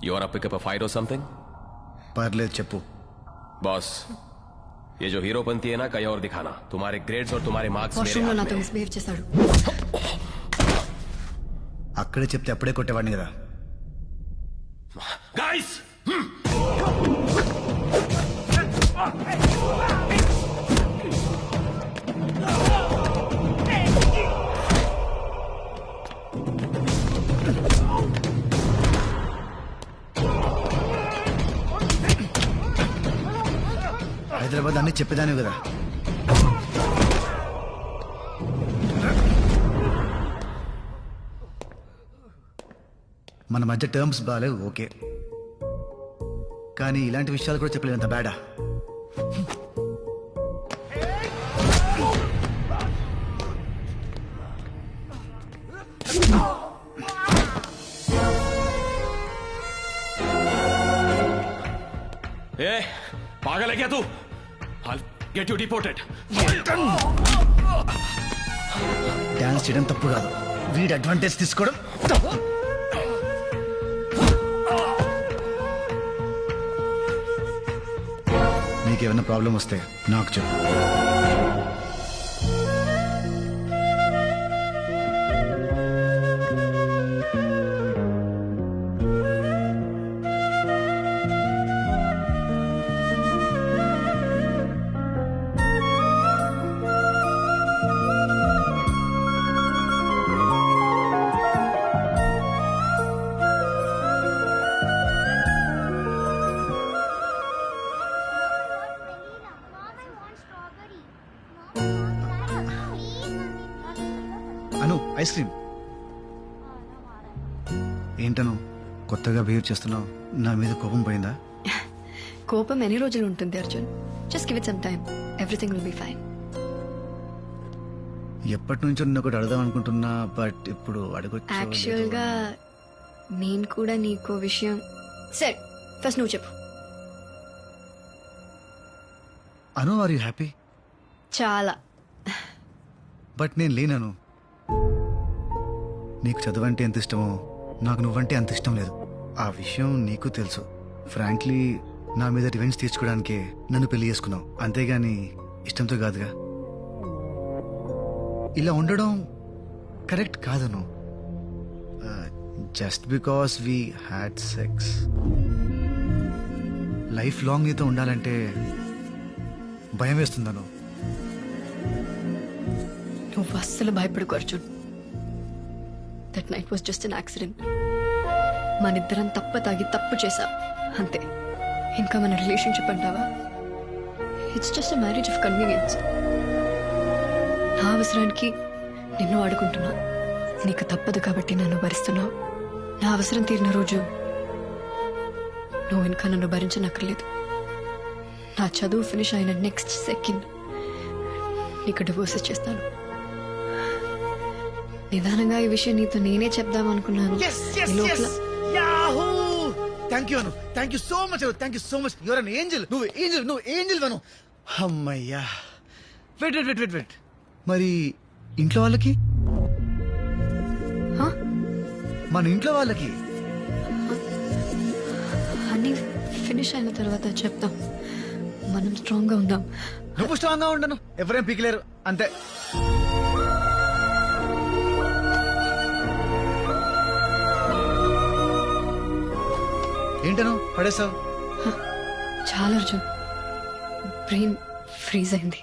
You wanna pick up a fight or something? పర్లేదు చెప్పు. Boss, ये जो हीरोपंती है ना कहीं और दिखाना. तुम्हारे ग्रेड्स और तुम्हारे मार्क्स मेरे వాష్రూమ్ లో हाथ నాతో में. మిస్బిహేవ్ చేశాడు. అక్కడే చెప్తే అప్పుడే కొట్టేవాడిని కదా. Guys! హైదరాబాద్ అన్ని చెప్పేదాని కదా. మన మధ్య టర్మ్స్ బాగాలేవు ఓకే, కానీ ఇలాంటి విషయాలు కూడా చెప్పలేనంత బ్యాడా. ए, पागल है क्या तू? I'll get you deported. Dance చేయడం తప్పు కాదు, వీడి అడ్వాంటేజ్ తీసుకోవడం తప్పు. నీకేమైనా ప్రాబ్లం వస్తే నాకు చెప్పు. Ice cream. ఏంటను కొత్తగా బిహేవ్ చేస్తున్నావు? నా మీద కోపం పోయిందా? కోపం ఎన్ని రోజులు ఉంటుంది Arjun? Just give it some time, everything will be fine. ఎప్పటి నుంచో నిన్ను ఒకటి అడదాం అనుకుంటున్నా, బట్ ఇప్పుడు యాక్చువల్ గా నేను కూడా నీకో విషయం. సరే ఫస్ట్ నువ్వు చెప్పు. అను, ఆర్ యూ హ్యాపీ? చాలా. బట్ నేను లేనను. నీకు చదువంటే ఎంత ఇష్టమో నాకు నువ్వంటే అంత ఇష్టం లేదు. ఆ విషయం నీకు తెలుసు. ఫ్రాంక్లీ నా మీద రివెంజ్ తీర్చుకోవడానికే నన్ను పెళ్లి చేసుకున్నావు, అంతేగాని ఇష్టంతో కాదుగా. ఇలా ఉండడం కరెక్ట్ కాదను. Just because we had sex. Life long నీతో ఉండాలంటే భయం వేస్తుందను. నువ్వు అస్సలు భయపడకు Arjun. That night was just an accident. మనిద్దరం తాగి తప్పు చేశాం అంతే. ఇంకా మన రిలేషన్షిప్ అంటావా? It's just a marriage of convenience. నా అవసరానికి నిన్ను ఆడుకుంటున్నా, నీకు తప్పదు కాబట్టి నన్ను భరిస్తున్నావు. నా అవసరం తీరిన రోజు నువ్వు ఇంకా నన్ను భరించనక్కర్లేదు. నా చదువు ఫినిష్ అయిన నెక్స్ట్ సెకండ్ నీకు డివోర్స్ ఇచ్చేస్తాను. నిదానంగా ఈ విషయం నీతో నేనే చెప్దామనుకున్నాను. Thank you Anu, thank you so much, thank you so much. You're an angel. నువ్వు ఏంజల్ అను. అమ్మయ్యా. వెయిట్. మరి ఇంట్లో వాళ్ళకి? మన ఇంట్లో వాళ్ళకి అన్ని ఫినిష్ అయిన తర్వాత చెప్తాం. మనం స్ట్రాంగ్ గా ఉందాం. నువ్వు స్ట్రాంగ్ గా ఉండను, ఎవరేం పీకలేరు, అంతే. ఏంటను పడేసావు? చాలా అర్జున్, బ్రెయిన్ ఫ్రీజ్ అయింది.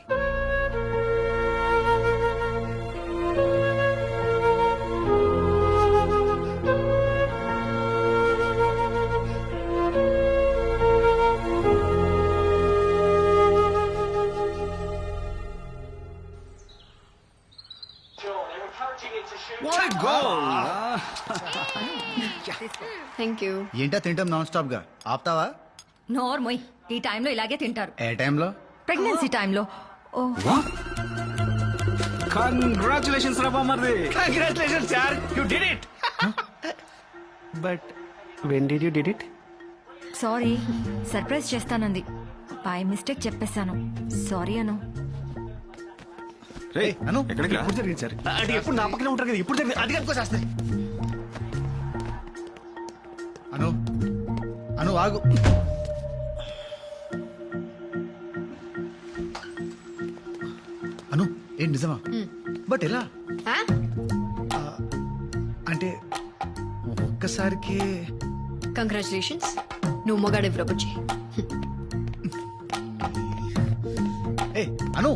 Thank you. ఏంటా తింటాం నాన్ స్టాప్ గా? ఆపుతావా? నోర్మోయ్, ఈ టైంలో ఇలాగే తింటారు. ఏ టైంలో? ప్రెగ్నెన్సీ టైంలో. కంగ్రాచులేషన్స్ రా బామ్మర్ది. Congratulations sir, you did it. But when did you did it? Sorry, surprise చేస్తానంది. బై మిస్టేక్ చెప్పేశాను. సారీ అను. రే అను, ఎక్కడికి రా? ఎప్పుడు జరిగింది సార్? అది ఎప్పుడు నా పక్కనే ఉంటారు కదా, ఇప్పుడు జరిగింది. అది కనుకోసేస్తుంది. అను ఆగు. అను, ఏంటి నిజమా? బట్ ఎలా? అంటే ఒక్కసారికి. కంగ్రాచులేషన్స్, నువ్వు మొగాడే ప్రభుజీ. ఏ అను,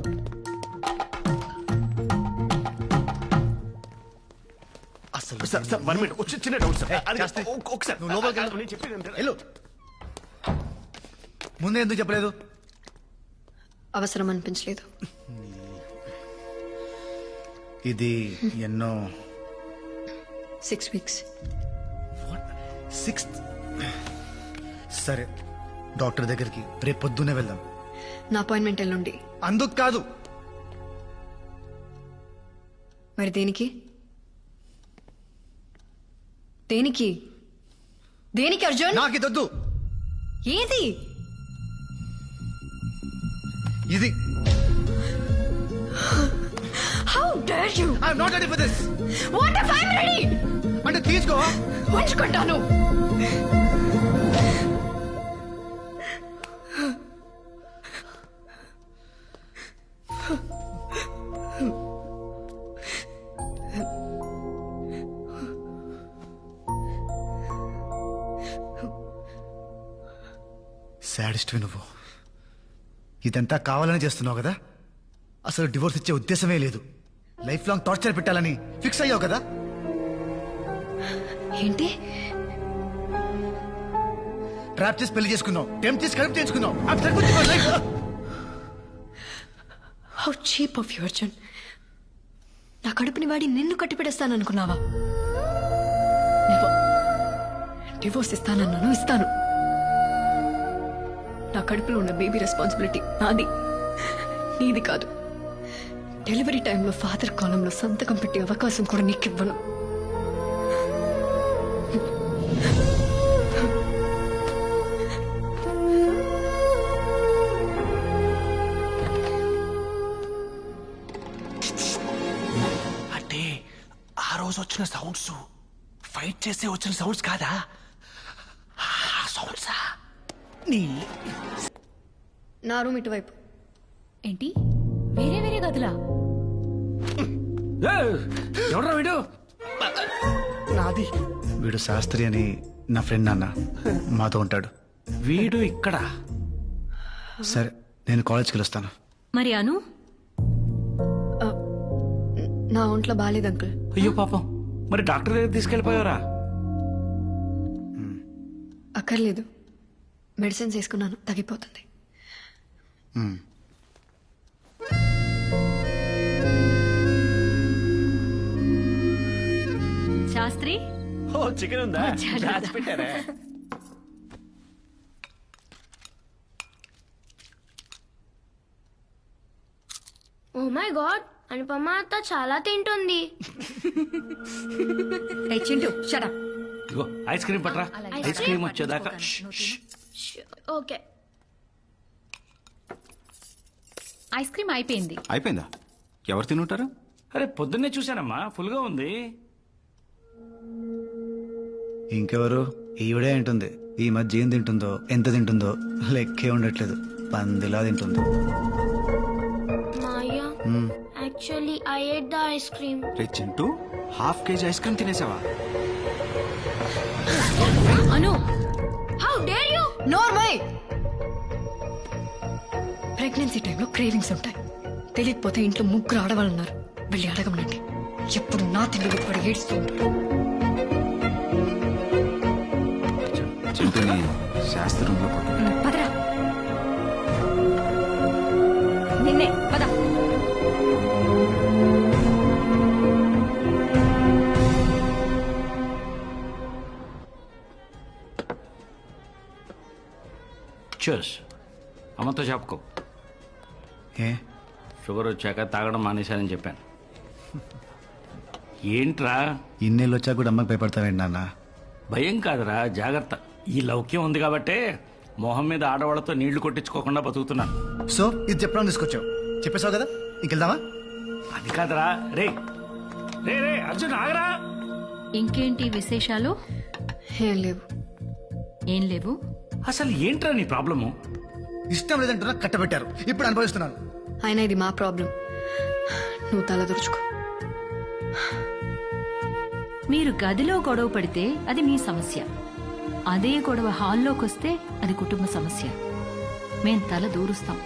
అసలు సార్ 1 minute, చిన్న డౌట్ సార్. అది చేస్తే. ఒకసారి నువ్వు లోపలికి వెళ్ళు. నేను చెప్పేది ఏంటంటే- వెళ్ళు. ముందే ఎందుకు చెప్పలేదు? అవసరం అనిపించలేదు. ఇది ఎన్నో 6 weeks. 6th. సరే, డాక్టర్ దగ్గరికి రేపు పొద్దునే వెళ్దాం. నా అపాయింట్మెంట్ ఎల్లుండి. అందుకు కాదు. మరి దేనికి? దేనికి దేనికి అర్జున్? నాకు ఇదొద్దు. ఏది? ఇది. How dare you? I'm not ready for this. What if I'm ready? అంటే తీసుకో. ఉంచుకుంటాను. సాడిస్ట్ నువ్వు. ఇదంతా కావాలని చేస్తున్నావు కదా? అసలు డివోర్స్ ఇచ్చే ఉద్దేశమే లేదు. లైఫ్ లాంగ్ టార్చర్ పెట్టాలని ఫిక్స్ అయ్యావు కదా? ఏంటి? ట్రాప్ చేసి పెళ్లి చేసుకున్నావు, టెంప్ట్ చేసి కడుపు చేయించుకున్నావు. I'm done with your life. How cheap of you, Arjun. నా కడుపుని వాడి నిన్ను కట్టిపెడేస్తాననుకున్నావా? డివోర్స్ ఇస్తానన్నాను, ఇస్తాను. నా కడుపులో ఉన్న బేబీ రెస్పాన్సిబిలిటీ నాది, నీది కాదు. డెలివరీ టైంలో ఫాదర్ కాలంలో సంతకం పెట్టే అవకాశం కూడా నీకివ్వను. అంటే ఆ రోజు వచ్చిన సౌండ్స్ ఫైట్ చేస్తే వచ్చిన సౌండ్స్ కాదా? ఆ సౌండ్సా? నా రూమ్ ఇటువైపు. ఏంటి వేరే వేరే గదులా? ఎవడ్రా వీడు? నాది. వీడు శాస్త్రి అని నా ఫ్రెండ్ నాన్న, మాతో ఉంటాడు. వీడు ఇక్కడ. సరే, నేను కాలేజ్కి వెళ్ళొస్తాను. మరి అను? నా ఒంట్లో బాలేదు అంకుల్. అయ్యో పాపం, మరి డాక్టర్ దగ్గర తీసుకెళ్ళిపోయారా? అక్కర్లేదు, మెడిసిన్స్ వేసుకున్నాను, తగ్గిపోతుంది. శాస్త్రి, ఓ చికెన్ ఉందా? దాచి పెట్టారా? ఓ మై గాడ్, అనుపమ అత్త చాలా తింటుంది. చింటూ షడా. ఇగో ఐస్ క్రీమ్ పట్రా. ఐస్ క్రీమ్ వచ్చేదాకా. ఓకే. ఐస్ క్రీమ్ అయిపోయింది. అయిపోయిందా? ఎవరు తినుంటారు? అరే పొద్దున్నే చూశానమ్మా, ఫుల్ గా ఉంది. ఇంకెవరు? ఈవిడే ఉంటుంది. ఈ మధ్య ఏం తింటుందో, ఎంత తింటుందో లెక్కే ఉండట్లేదు. పందిలా తింటుంది. Maya, actually I ate the ice cream. రే చింటూ, ½ కేజీ ఐస్ క్రీమ్ తినేసావా? Anu, how dare you! Normal. Pregnancy టైంలో క్రేవింగ్స్ ఉంటాయి. తెలియకపోతే ఇంట్లో ముగ్గురు ఆడవాళ్ళు ఉన్నారు, వెళ్ళి అడగమనండి. ఎప్పుడు నా తిండి కూడా ఏడుస్తూ ఉంటాడు. చింటూని శాస్త్రంలో పట్టు. పదరా. నిన్నే పద. చూస్, అమ్మతో చెప్పుకో. ఏ? షుగర్ వచ్చాక తాగడం మానేశానని చెప్పాను. ఏంట్రా ఇన్నేళ్ళు వచ్చాక కూడా అమ్మకి భయపడతావేంటి నాన్న? భయం కాదురా, జాగ్రత్త. ఈ లౌక్యం ఉంది కాబట్టే మొహం మీద ఆడవాళ్ళతో నీళ్లు కొట్టించుకోకుండా బతుకుతున్నాను. సో ఇది చెప్పడం తీసుకొచ్చావు, చెప్పేశావు కదా, ఇంకెళ్దామా? అది కాదురా. రే రే రే అర్జున్, ఆగరా. ఇంకేంటి విశేషాలు? ఏం లేవు. ఏం లేవు? అసలు ఏంట్రా నీ ప్రాబ్లము? ఇష్టం లేదంటున్నా, కట్టబెట్టారు, ఇప్పుడు అనుభవిస్తున్నాను. అయినా ఇది మా ప్రాబ్లం, నువ్వు తల దురుచుకో. మీరు గదిలో గొడవ పడితే అది మీ సమస్య, అదే గొడవ హాల్లోకి వస్తే అది కుటుంబ సమస్య. మేం తల దూరుస్తాం.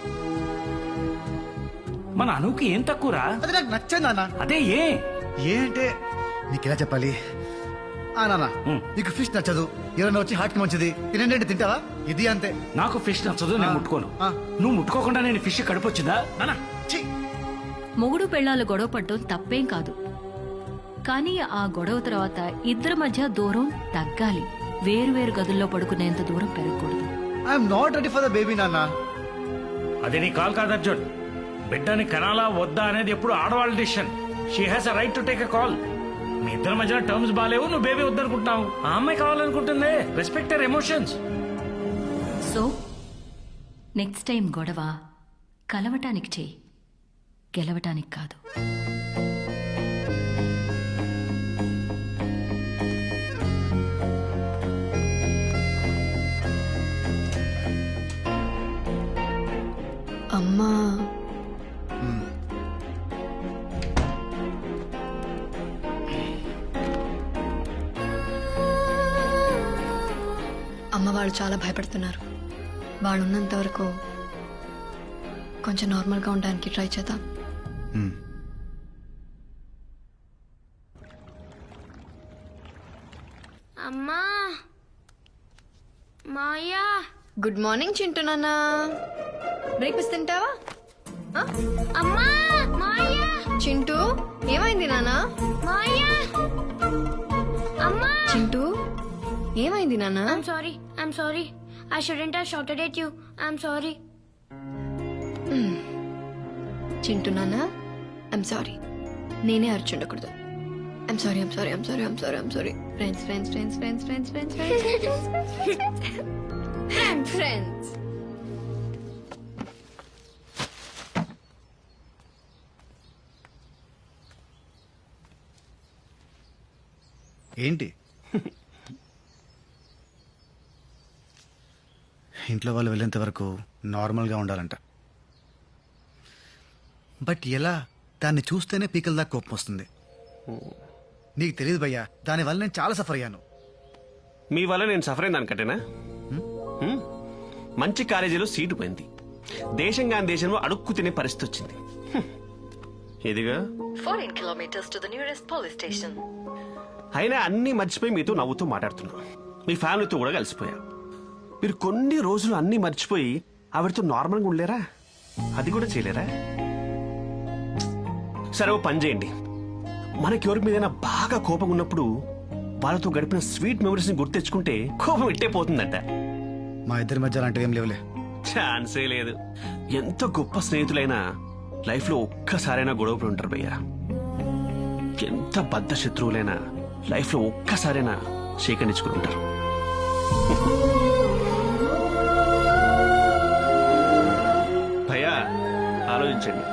మన అనుకి ఏం తక్కువరా? అది నాకు నచ్చదు నాన్న. అదే ఏ అంటే నీకెలా చెప్పాలి? నాన్న, నీకు ఫిష్ నచ్చదు, ఎవరైనా వచ్చి హార్ట్ కి మంచిది తినండి, తింటావా? ఇది అంతే. నాకు ఫిష్ నచ్చదు, నేను ముట్టుకోను. నువ్వు ముట్టుకోకుండా నేను ఫిష్ కడుపొచ్చిందా? నానా మొగుడు పెళ్ళాలు గొడవ పడటం తప్పేం కాదు, కానీ ఆ గొడవ తర్వాత ఇద్దరి మధ్య దూరం తగ్గాలి. వేరువేరు గదుల్లో పడుకునేంత దూరం పెరగకూడదు. I'm not ready for the baby నాన్న. అది నీ కాల్ కాదు అర్జున్. బిడ్డని కనాలా వద్దా అనేది ఎప్పుడు ఆడవాళ్ళ decision. She has a right to take a call. మీ ఇద్దరి మధ్యన టర్మ్స్ బాలేవు, నువ్వు బేబీ వద్దనుకుంటున్నావు, ఆ అమ్మాయి కావాలనుకుంటుంది. Respect her emotions. So next time గొడవ కలవటానికి చెయ్యి, గెలవటానికి కాదు. అమ్మా, అమ్మ వాళ్ళు చాలా భయపడుతున్నారు. వాళ్ళు ఉన్నంత వరకు కొంచెం నార్మల్గా ఉండడానికి ట్రై చేద్దాం. అమ్మా, మాయా. గుడ్ మార్నింగ్ చింటూ నాన్న. బ్రేక్ఫాస్ట్ తింటావా? అమ్మా, మాయా. చింటూ ఏమైంది నానా? మాయా అమ్మా చింటూ ఏమైంది నానా? I'm sorry. I shouldn't have shouted at you. I'm sorry. Chintu నానా ఐమ్ సారీ. నేనే అర్చుండకూడదు. I'm sorry. ఫ్రెండ్స్. ఏంటి ఇంట్లో వాళ్ళు వెళ్ళేంత వరకు నార్మల్గా ఉండాలంట. బట్ ఎలా? దాన్ని చూస్తేనే పీకల దాకా కోపం వస్తుంది. నీకు తెలియదు భయ్యా, దానివల్ల నేను చాలా సఫర్ అయ్యాను. మీ వల్ల నేను సఫర్ అయింది అనుకంటేనా? మంచి కాలేజీలో సీటు పోయింది, దేశం కాని దేశంలో అడుక్కు తినే పరిస్థితి వచ్చింది. ఇదిగా 14 kilometers to the nearest police station. అయినా అన్నీ మర్చిపోయి మీతో నవ్వుతూ మాట్లాడుతున్నా. మీ ఫ్యామిలీతో కూడా కలిసిపోయా. మీరు కొన్ని రోజులు అన్నీ మర్చిపోయి ఆవిడతో నార్మల్గా ఉండలేరా? అది కూడా చేయలేరా? సరే ఓ పని చేయండి, మనకి ఎవరికి మీదైనా బాగా కోపం ఉన్నప్పుడు వాళ్ళతో గడిపిన స్వీట్ మెమరీస్ ని గుర్తు తెచ్చుకుంటే కోపం ఇట్టే పోతుందంట. మా ఇద్దరి మధ్య అలాంటివి ఏం లేవులే. ఛాన్సే లేదు. ఎంత గొప్ప స్నేహితులైనా లైఫ్ లో ఒక్కసారైనా గొడవలు ఉంటారు భయ్యా. ఎంత బద్ద శత్రువులైనా లైఫ్ లో ఒక్కసారైనా సేకరించుకుని ఉంటారు. భయ్యా ఆలోచించండి,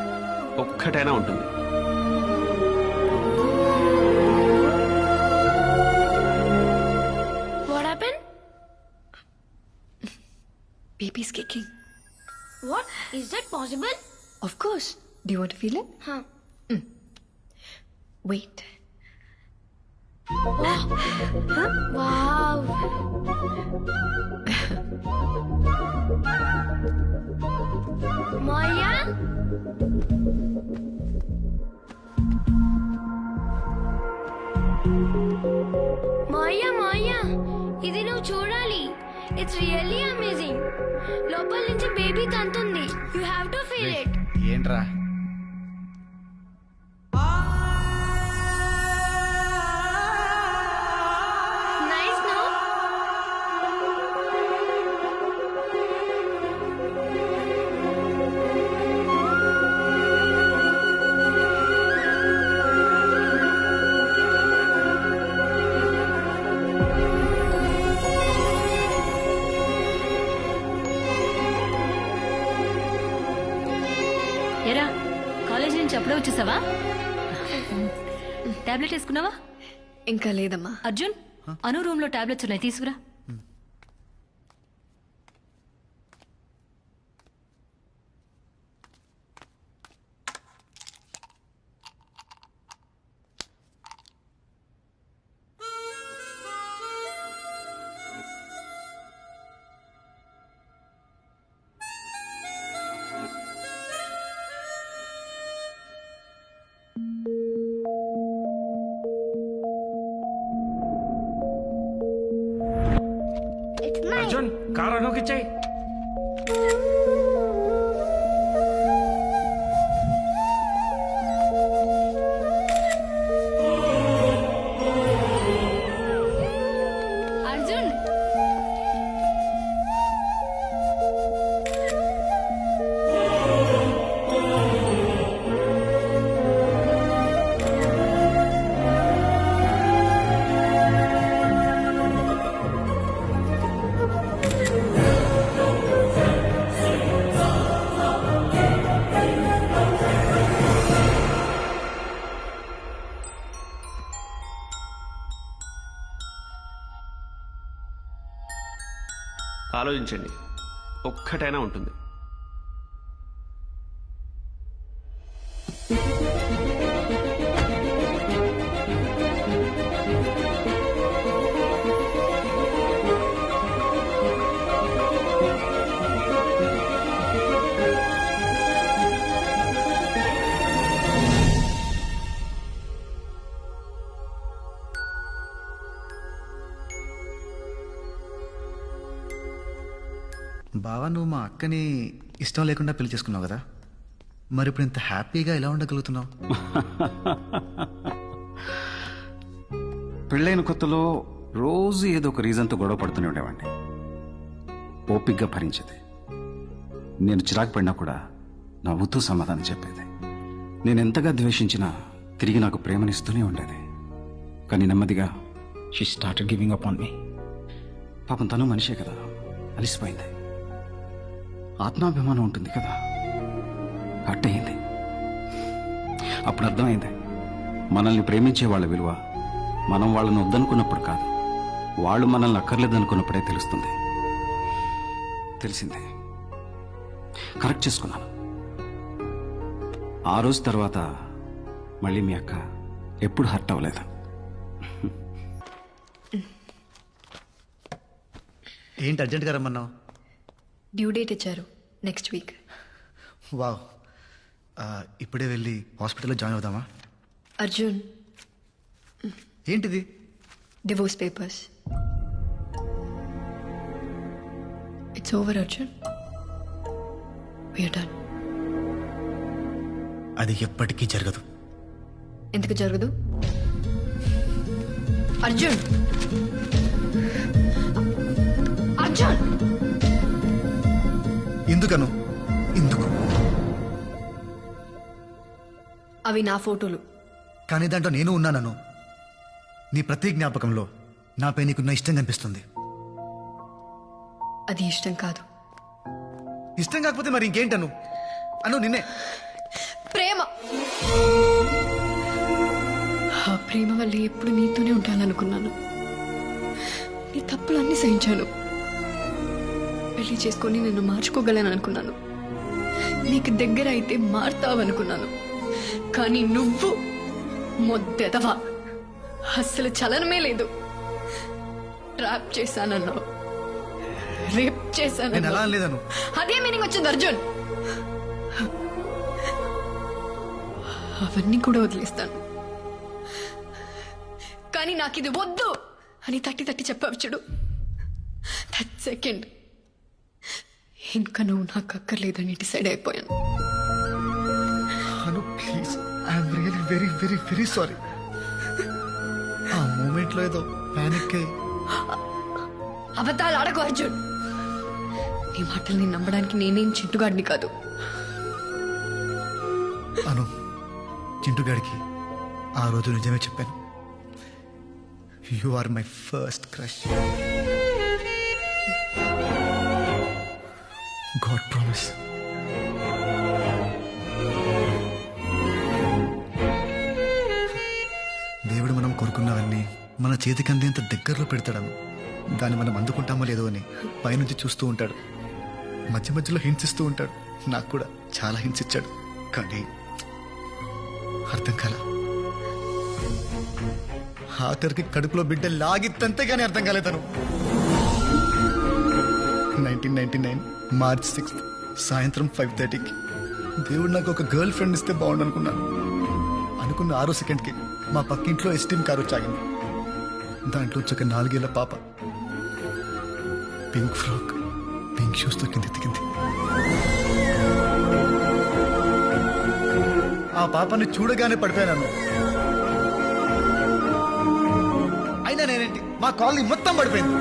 ఒక్కటైనా ఉంటుంది. What happened? Baby's kicking. What? Is that possible? Of course. Do you want to feel it? Huh. Wait. Wow. Maya? Maya, ఇది నువ్వు చూడాలి. It's really amazing. లోపల నుంచి బేబీ తంతుంది. You have to feel it. ఏంట్రా? Nice no? ఎరా college నుంచి అప్పుడే వచ్చేసావా? టాబ్లెట్ వేసుకున్నావా? ఇంకా లేదమ్మా. అర్జున్, అను రూమ్ లో టాబ్లెట్స్ ఉన్నాయి, తీసుకురా. అర్జున్ కార్ అనుకిచ్చాయి. అర్జున్ ఆలోచించండి, ఒక్కటైనా ఉంటుంది. బావా, నువ్వు మా అక్కని ఇష్టం లేకుండా పెళ్లి చేసుకున్నావు కదా? మరి ఇప్పుడు ఇంత హ్యాపీగా ఎలా ఉండగలుగుతున్నావు? పెళ్ళైన కొత్తలో రోజు ఏదో ఒక రీజన్తో గొడవ పడుతూనే ఉండేవాడిని. ఓపిగ్గా భరించేది. నేను చిరాకు పడినా కూడా నవ్వుతూ సమాధానం చెప్పేది. నేను ఎంతగా ద్వేషించినా తిరిగి నాకు ప్రేమనిస్తూనే ఉండేది. కానీ నెమ్మదిగా she started giving up on me. పాపం తను మనిషే కదా, అలిసిపోయింది. ఆత్మాభిమానం ఉంటుంది కదా, హట్ అయింది. అప్పుడు అర్థమైంది, మనల్ని ప్రేమించే వాళ్ళ విలువ మనం వాళ్ళని వద్దనుకున్నప్పుడు కాదు, వాళ్ళు మనల్ని అక్కర్లేదనుకున్నప్పుడే తెలుస్తుంది. తెలిసిందే, కరెక్ట్ చేసుకున్నాను. ఆ రోజు తర్వాత మళ్ళీ మీ అక్క ఎప్పుడు హర్ట్ అవ్వలేదు. ఏంటి అర్జెంట్గా రమ్మన్నావు? డ్యూ డేట్ ఇచ్చారు, నెక్స్ట్ వీక్. వావ్, ఇప్పుడే వెళ్ళి హాస్పిటల్లో జాయిన్ అవుదామా? అర్జున్, ఏంటిది? Divorce papers. It's over Arjun, we are done. అది ఎప్పటికీ జరగదు. ఎందుకు జరగదు? అర్జున్, అర్జున్! ఎందుకను? ఎందుకు? అవి నా ఫోటోలు. కానీ దాంట్లో నేను ఉన్నానను. నీ ప్రతి జ్ఞాపకంలో నాపై నీకున్న ఇష్టం కనిపిస్తుంది. అది ఇష్టం కాదు. ఇష్టం కాకపోతే మరి ఇంకేంటను? అను నిన్నే. ప్రేమ. ఆ ప్రేమ వల్ల ఎప్పుడు నీతోనే ఉండాలనుకున్నాను. నీ తప్పులన్నీ సహించాను. పెళ్లి చేసుకొని నిన్ను మార్చుకోగలను అనుకున్నాను. నీకు దగ్గర అయితే మారుతావనుకున్నాను. కానీ నువ్వు మొద్దెదవా, అస్సలు చలనమే లేదు. ట్రాప్ చేశానన్నావు, రేప్ చేశాను. అదే మీనింగ్ వచ్చింది అర్జున్. అవన్నీ కూడా వదిలేస్తాను. కానీ నాకు ఇది వద్దు అని తట్టి తట్టి చెప్పావు చూడు, దట్ సెకండ్ ఇంకా నువ్వు నాకు అక్కర్లేదని డిసైడ్ అయిపోయాను. Anu please, I'm really very very very sorry. ఆ మూమెంట్ లో ఏదో పానిక్ అయ్యి. అబద్ధాలు ఆడకు అర్జున్. నీ మాటల్ని నమ్మడానికి నేనేం చింటుగాడిని కాదు. అను, చింటుగాడికి ఆ రోజు నిజమే చెప్పాను. You are my first crush. God promise. దేవుడు మనం కోరుకున్నవన్నీ మన చేతికి అందేంత దగ్గరలో పెడతాడను. దాన్ని మనం అందుకుంటామో లేదో అని పైనుంచి చూస్తూ ఉంటాడు. మధ్య మధ్యలో హింట్స్ ఇస్తూ ఉంటాడు. నాకు కూడా చాలా హింట్స్ ఇచ్చాడు, కానీ అర్థం కాల. ఆఖరికి కడుపులో బిడ్డ లాగిత్తంతే కానీ అర్థం కాలేదను. 1999 మార్చ్ 6 సాయంత్రం 5:30కి దేవుడు నాకు ఒక గర్ల్ ఫ్రెండ్ ఇస్తే బాగుండు అనుకున్నాను. అనుకున్న 6 సెకండ్కి మా పక్కింట్లో ఎస్టీమ్ కారు వచ్చాగింది. దాంట్లో ఒక 4 ఏళ్ల పాప పింక్ ఫ్రాక్, పింక్ షూస్తో కిందెత్తికింది. ఆ పాపని చూడగానే పడిపోయాను. అయినా నేనేంటి, మా కాలనీ మొత్తం పడిపోయింది.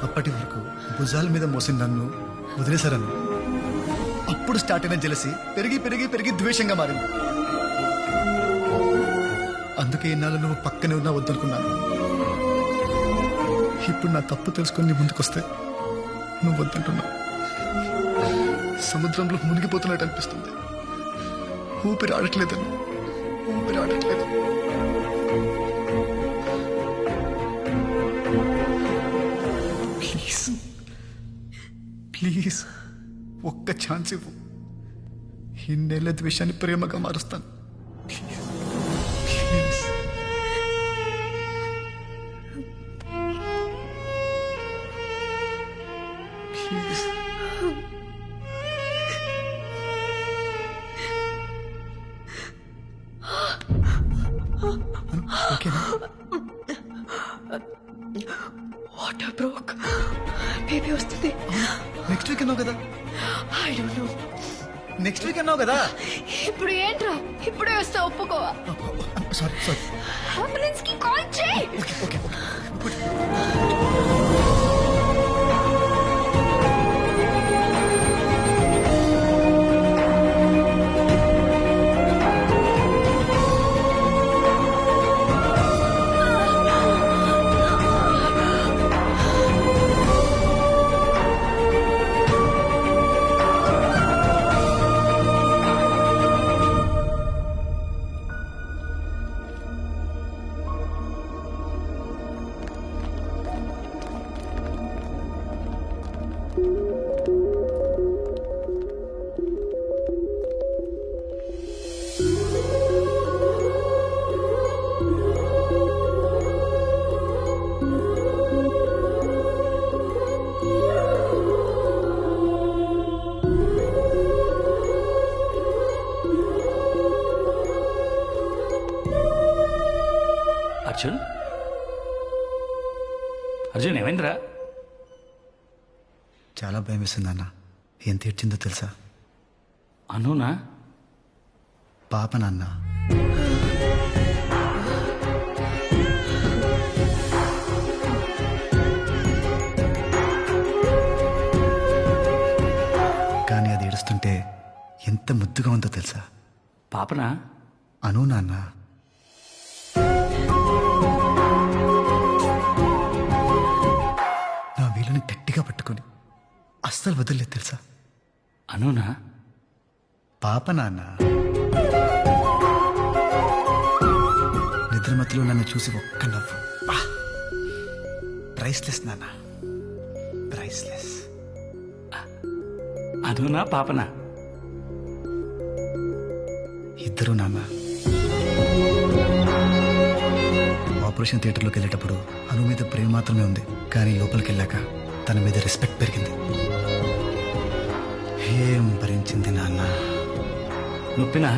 అప్పటి వరకు భుజాల మీద మోసిన నన్ను వదిలేశారను. అప్పుడు స్టార్ట్ అయిన జలసి పెరిగి పెరిగి పెరిగి ద్వేషంగా మారింది. అందుకే ఇన్నాళ్ళు నువ్వు పక్కనే ఉన్నా వద్దనుకున్నాను. ఇప్పుడు నా తప్పు తెలుసుకొని నీ ముందుకొస్తే నువ్వు వద్దంటున్నావు. సముద్రంలో మునిగిపోతున్నట్టు అనిపిస్తుంది. ఊపిరి ఆడట్లేదని, ఊపిరి ఆడట్లేదు. ప్లీజ్ ప్లీజ్ ఒక్క ఛాన్స్ ఇవ్వు. ఇన్నేళ్ల ద్వేషాన్ని ప్రేమగా మారుస్తాను. Please please. ప్లీజ్. ఓకేనా? వాటర్ బ్రోక్, బేబీ వస్తుంది. నెక్స్ట్ వీక్ అన్నావు కదా. I don't know. Next week అన్నావు కదా. ఇప్పుడు ఏంట్రా, ఇప్పుడే వస్తా, ఒప్పుకోవా? Sorry sorry. అంబులెన్స్ కి కాల్ చేయి. ఓకే. అర్జున్ ఏమైందిరా? చాలా భయం వేస్తుంది అన్న. ఎంత ఏడ్చిందో తెలుసా? అనునా? పాప నాన్న. కానీ అది ఏడుస్తుంటే ఎంత ముద్దుగా ఉందో తెలుసా? పాపనా? అను నాన్న. నా వీలుని గట్టిగా పట్టుకొని అస్సలు వదిలేదు తెలుసా? అనునా? పాప నాన్న. నిద్రమతిలో నన్ను చూసి ఒక్క నవ్వు. ప్రైస్లెస్ నాన్న, ప్రైస్లెస్. అనునా పాపనా? ఇద్దరు నాన్న. ఆపరేషన్ థియేటర్లోకి వెళ్ళేటప్పుడు అను మీద ప్రేమ మాత్రమే ఉంది, కానీ లోపలికి వెళ్ళాక తన మీద రెస్పెక్ట్ పెరిగింది. ఏం భరించింది నాన్న. నొప్పినా?